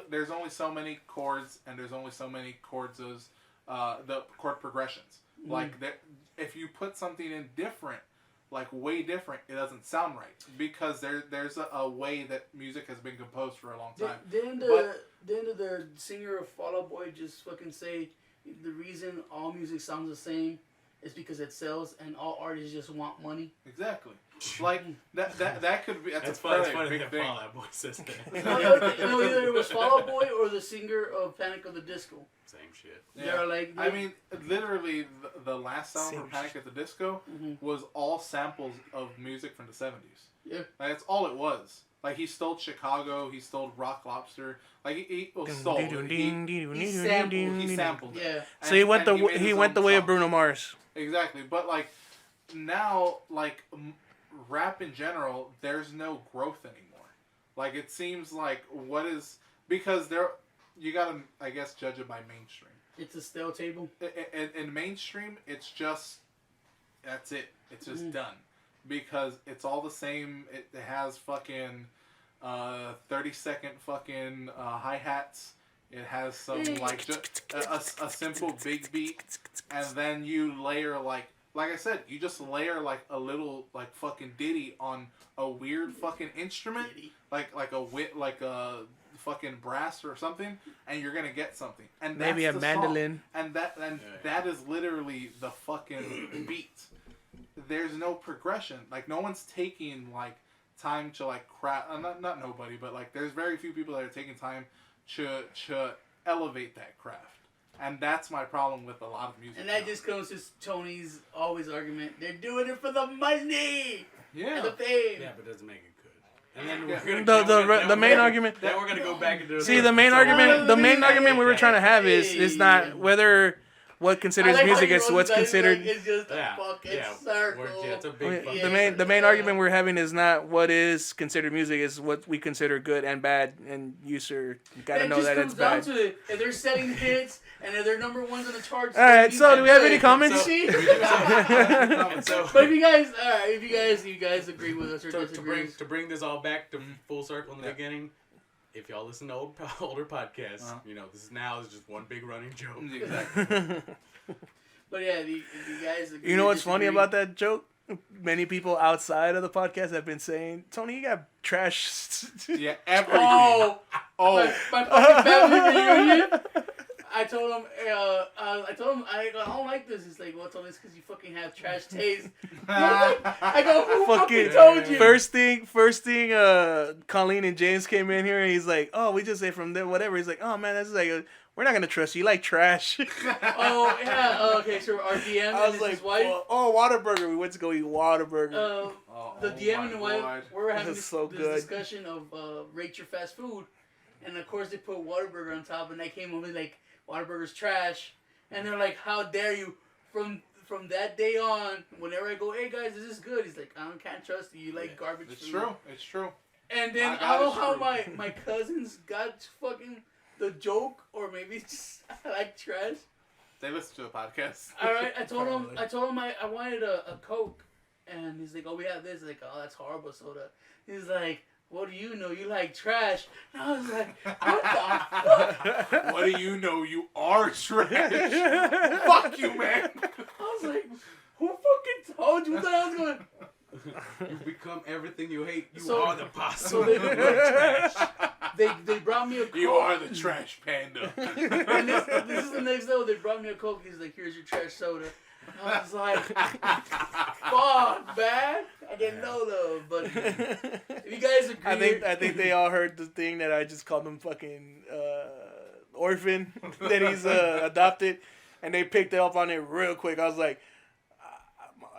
there's only so many chords and there's only so many chords as the chord progressions. Like if you put something in different, like way different, it doesn't sound right because there's a way that music has been composed for a long time. Didn't the singer of Fall Out Boy just fucking say the reason all music sounds the same is because it sells and all artists just want money? Exactly. Like that could be. That's a funny big thing. Fall Out Boy says that. Either it was Fall Out Boy or the singer of Panic at the Disco. Same shit. Yeah. They're like. I mean, literally, the last album for Panic at the Disco was all samples of music from the 70s. Yeah. Like, that's all it was. Like, he stole Chicago, he stole Rock Lobster. Like, he sampled it. Yeah. So he went the way of Bruno Mars. Exactly. But, like, now, like, rap in general, there's no growth anymore. Like, it seems like because you gotta, I guess, judge it by mainstream. It's a stale table. In mainstream, it's just, that's it. It's just done. Because it's all the same. It has fucking 30-second fucking hi-hats. It has some, like, just a simple big beat. And then you layer, like I said, you just layer, like, a little, like, fucking ditty on a weird fucking instrument. Like a fucking brass or something, and you're gonna get something. And maybe a mandolin. Song. And that is literally the fucking beat. There's no progression. Like, no one's taking, like, time to, like, craft. Not nobody, but, like, there's very few people that are taking time to elevate that craft. And that's my problem with a lot of music. And that just comes to Tony's always argument. They're doing it for the money. Yeah. And the fame. Yeah, but it doesn't make it good. And then we're gonna the main argument. Then we're gonna go back into the main argument. The main argument we were trying to have is not whether what considers music is what's considered. Like it's just a fucking circle. It's a big the main argument we're having is not what is considered music, is what we consider good and bad, and you sir gotta know that it's bad. To it. If they're setting hits and if they're number ones on the charts. All right, so do we have any comments? But if you guys agree with us or disagree, to bring this all back to full circle in the beginning. If y'all listen to older podcasts, this is just one big running joke. Exactly. But yeah, if you guys agree, you know what's funny about that joke? Many people outside of the podcast have been saying, Tony, you got trash. Yeah, everything. My fucking family reunion. I told him, I don't like this. He's like, well, Tony, it's because you fucking have trash taste. I go, who fucking told you? First thing, Colleen and James came in here, and he's like, oh, we just say from there, whatever. He's like, oh, man, that's like, we're not going to trust you. You like trash. Oh, yeah. Okay, so our DM and his wife. Whataburger. We went to go eat Whataburger. The DM and the wife, we were having this discussion of rate your fast food. And, of course, they put Whataburger on top, and they came over like, Whataburger's trash, and they're like, "How dare you?" From that day on, whenever I go, "Hey guys, this is good," he's like, can't trust you. You like garbage food." It's true. And then I don't know how my cousins got fucking the joke, or maybe just I like trash. They listen to the podcast. All right, I told him I wanted a Coke, and he's like, "Oh, we have this." He's like, "Oh, that's horrible soda." He's like, "What do you know? You like trash." And I was like, what the fuck? What do you know? You are trash. Fuck you, man. I was like, who fucking told you that I was going? You become everything you hate. You are the possum. So they brought me a Coke. You are the trash panda. And this is the next level. They brought me a Coke. He's like, here's your trash soda. I was like, fuck, man. I didn't know though, but if you guys agree, I think they all heard the thing that I just called him fucking orphan that he's adopted, and they picked it up on it real quick. I was like,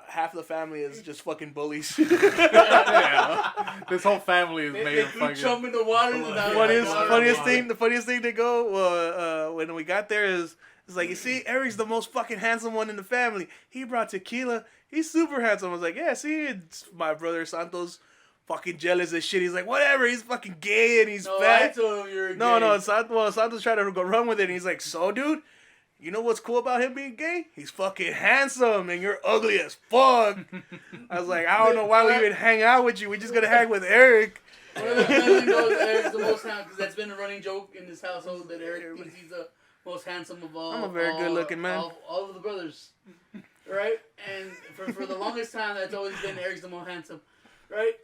half the family is just fucking bullies. Yeah. This whole family is made of fucking. Jump in the water. The funniest thing to go when we got there is. It's like, you see, Eric's the most fucking handsome one in the family. He brought tequila. He's super handsome. I was like, yeah, see, it's my brother Santos fucking jealous as shit. He's like, whatever, he's fucking gay and he's fat. I told him you're gay. No, Santos tried to go run with it, and he's like, so, dude, you know what's cool about him being gay? He's fucking handsome, and you're ugly as fuck. I was like, I don't know why we even hang out with you. We just gonna hang with Eric. One of the family knows Eric's the most handsome, because that's been a running joke in this household that Eric thinks he's the most handsome of all. I'm a very good-looking man. All of the brothers, right? And for the longest time, that's always been Eric's the most handsome, right?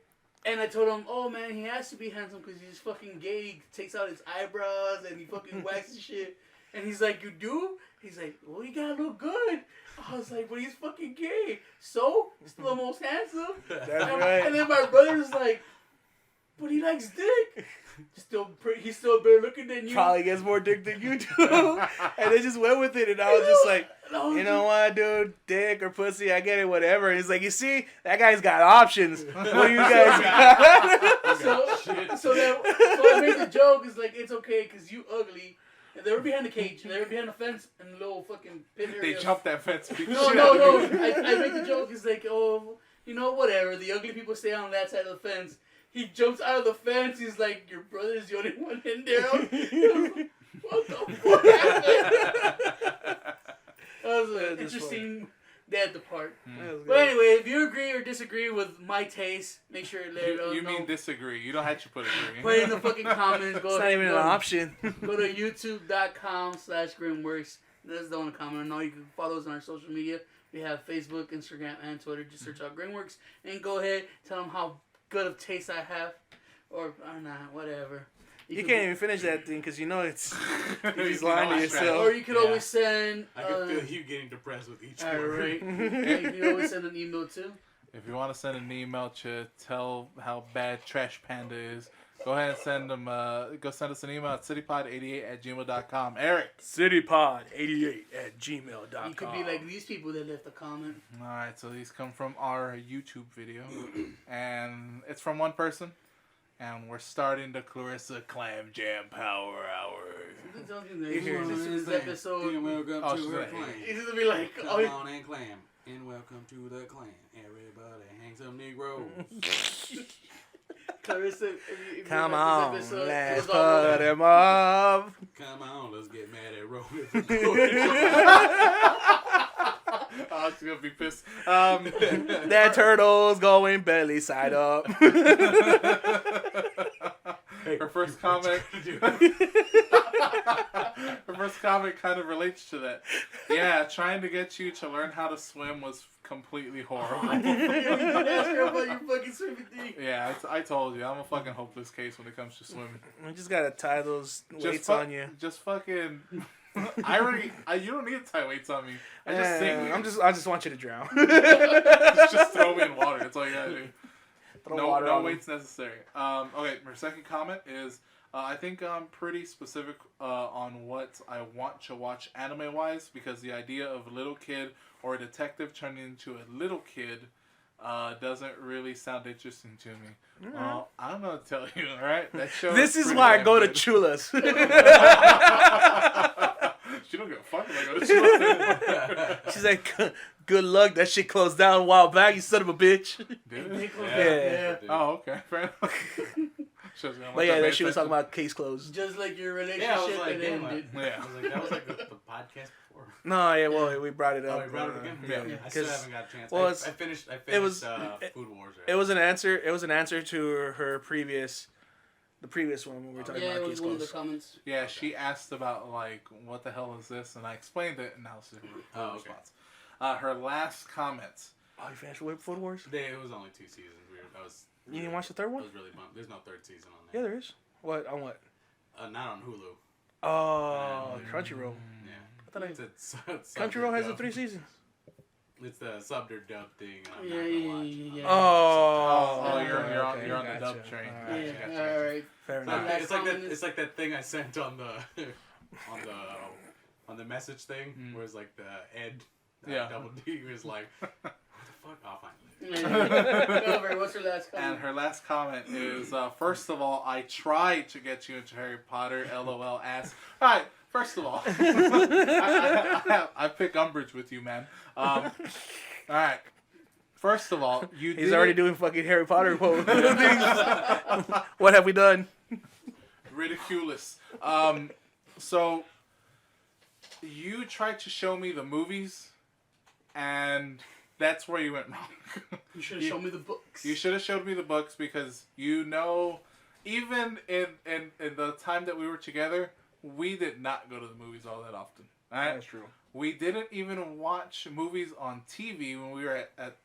And I told him, oh man, he has to be handsome because he's fucking gay. He takes out his eyebrows and he fucking waxes shit. And he's like, you do? He's like, well, you gotta look good. I was like, but he's fucking gay. So? He's still the most handsome? That's right. And then my brother's like, but he likes dick. He's still better looking than you. Probably gets more dick than you do. And they just went with it, and I was just like, you know what, dude? Dick or pussy, I get it, whatever. And he's like, you see, that guy's got options. What do you guys got? So I made the joke. It's like, it's okay because you ugly. And they were behind the cage. And they were behind the fence in the little fucking pit area. They jumped that fence. No. I make the joke. It's like, oh, you know, whatever. The ugly people stay on that side of the fence. He jumps out of the fence. He's like, your brother's the only one in there. Like, what the fuck happened? That was an interesting day at the park. But anyway, if you agree or disagree with my taste, make sure to let us know. You mean disagree. You don't have to put agree. Put it in the fucking comments. It's not even an option. Go to youtube.com/Grimworks. That's the only comment. No, you can follow us on our social media. We have Facebook, Instagram, and Twitter. Just search out Grimworks. And go ahead, tell them how good of taste I have, or not, whatever. You can't even finish that thing because you know it's he's lying to yourself. Or you could always send. I can feel you getting depressed with each word. Right. You can always send an email too. If you want to send an email to tell how bad Trash Panda is, go ahead and send them. Go send us an email at citypod88@gmail.com. Eric. citypod88@gmail.com. You could be like these people that left a comment. All right, so these come from our YouTube video, and it's from one person. and we're starting the Clarissa Clam Jam Power Hour. This episode. And welcome to the clam. He's gonna be like, Come on and clam. And welcome to the clam. Everybody hang some Negroes. Clarissa, if Come you on, like this episode, let's it was all put him up. Come on, let's get mad at Roman. I was gonna be pissed. That turtle's going belly side up. Her first comment. Her first comment kind of relates to that. Yeah, trying to get you to learn how to swim was completely horrible. You ask her about your fucking swimming thing. Yeah, I told you, I'm a fucking hopeless case when it comes to swimming. We just gotta tie those weights on you. Just fucking. You don't need to tie weights on me. I just think. I just want you to drown. Just throw me in water. That's all you gotta do. No weights necessary. Okay, my second comment is I think I'm pretty specific on what I want to watch anime wise, because the idea of a little kid or a detective turning into a little kid doesn't really sound interesting to me. Well, I don't know what to tell you. All right, that show. This is why I go to Chulas. She don't give a fuck if I go to Chulas. She's like, good luck. That shit closed down a while back. You son of a bitch. Did it? Yeah. Oh, okay. Fair enough. But yeah, that she was talking about case closed. Just like your relationship Yeah, I was like, that damn, ended. I was like, that was like the podcast before. No, yeah, well, we brought it up. Oh, we brought it again? Yeah. I still haven't got a chance. Well, I finished Food Wars. Right? It was an answer. It was an answer to her previous one when we were talking Yeah, about it case was one of the closed. comments. Yeah, she asked about, like, what the hell is this? And I explained it, and that was her response. Her last comments. Oh, you finished with Food Wars? It was only 2 seasons. You didn't watch the third one? I was really bummed. There's no third season on there. Yeah, there is. What? On what? Not on Hulu. Oh, Crunchyroll. Yeah. I thought It's Crunchyroll has the 3 seasons. It's the subbed or dubbed thing. And I'm Yeah, not gonna watch. yeah. Oh, You're on the dub train. Yeah, alright. Fair So enough. it's like that thing I sent on the message thing where it's like the Ed double D was like, what the fuck? I'll find it. What's her last comment? And her last comment is, first of all, I tried to get you into Harry Potter, LOL ass. Alright, first of all, I pick umbrage with you, man. Alright. First of all, He's already doing fucking Harry Potter quote things. What have we done? Ridiculous. So, you tried to show me the movies, and that's where you went wrong. You should have shown me the books. You should have showed me the books, because even in the time that we were together, we did not go to the movies all that often. Right? That's true. We didn't even watch movies on TV when we were at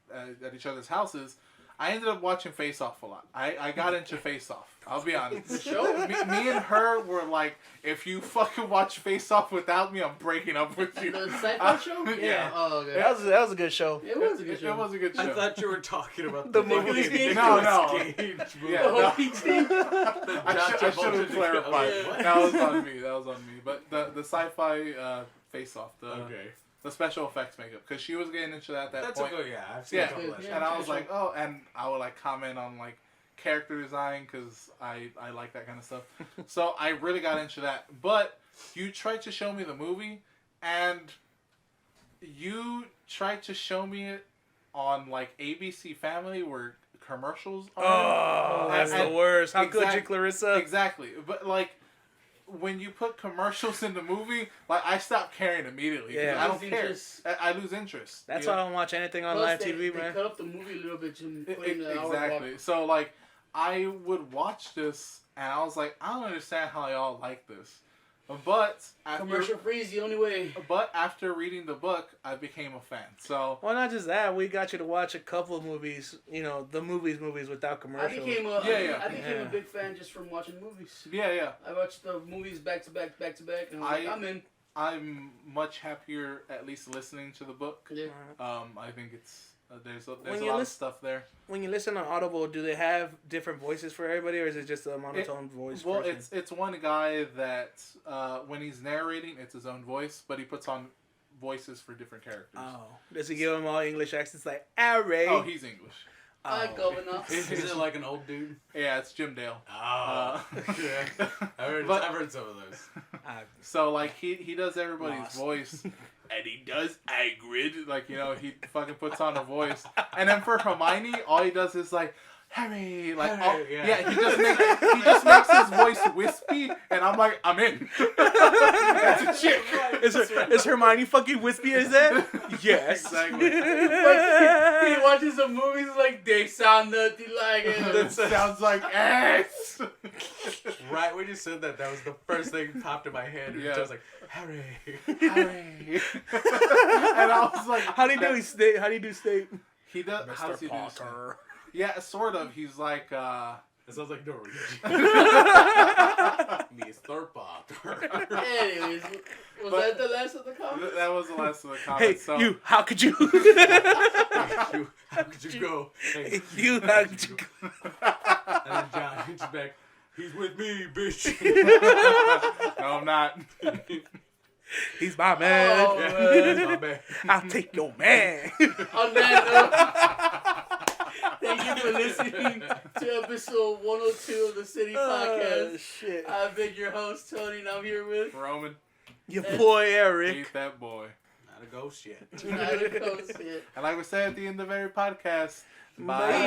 each other's houses. I ended up watching Face Off a lot. I got into Face Off. I'll be honest. The show? Me and her were like, if you fucking watch Face Off without me, I'm breaking up with you. The sci-fi show? Yeah. Oh, okay. That was a good show. It was a good show. It was a good show. I thought you were talking about The the movie. movie. No. The whole peach thing? I should have clarified. Yeah. That was on me. But the sci-fi Face Off, the special effects makeup, because she was getting into that That's point. okay, yeah. I've seen a couple of that. And I was like, oh, and I would like comment on like character design, because I like that kind of stuff. So I really got into that. But you tried to show me the movie, and you tried to show me it on like ABC Family where commercials are. Oh, that's the worst. How could you, Clarissa? Exactly. But like, when you put commercials in the movie, like, I stop caring immediately. Yeah. I don't care. I lose interest. That's why I don't watch anything on live TV, man. They cut up the movie a little bit and put in the hour Exactly. block. So, like, I would watch this, and I was like, I don't understand how y'all like this. But Commercial free is the only way. But after reading the book, I became a fan. So well, not just that, we got you to watch a couple of movies. You know, the movies without commercials. I became a Yeah. big fan just from watching movies. Yeah. I watched the movies back to back, and I'm in. I'm much happier at least listening to the book. Yeah. I think it's there's a you lot of stuff there. When you listen on Audible, do they have different voices for everybody, or is it just a monotone voice? Well, person? it's one guy that when he's narrating, it's his own voice, but he puts on voices for different characters. Oh, does he give them all English accents like Array? Oh, he's English. Hi, Governor. Is it like an old dude? Yeah, it's Jim Dale. Oh, yeah. I've heard some of those. So like he does everybody's voice, and he does Hagrid. Like he fucking puts on a voice, and then for Hermione, all he does is like. Harry, like Harry, yeah, he just makes his voice wispy, and I'm like, I'm in. That's a chick. Is Hermione fucking wispy as that? Yes. Exactly. He watches the movies like they sound nothing like it. That sounds like ass. Right when you said that, that was the first thing that popped in my head. Yeah. I was like, Harry. Harry. And I was like, how do you do Snape? How do you do Snape? He does. How does he do? Potter. Yeah, sort of. He's like. It sounds like Norwegian. Mr. Potter. Anyways, was that the last of the comments? That was the last of the Hey, comments. So. you! How could you? How could you go? Hey. You! How could you? Go? And then John hits back. He's with me, bitch. No, I'm not. He's my man. Oh, That's my man. I'll take your man. On that note, thank you for listening to episode 102 of the City Podcast. Shit. I've been your host, Tony, and I'm here with Roman. Your boy Eric. Ain't that boy. Not a ghost yet. Not a Ghost yet. And like we said at the end of every podcast, Bye.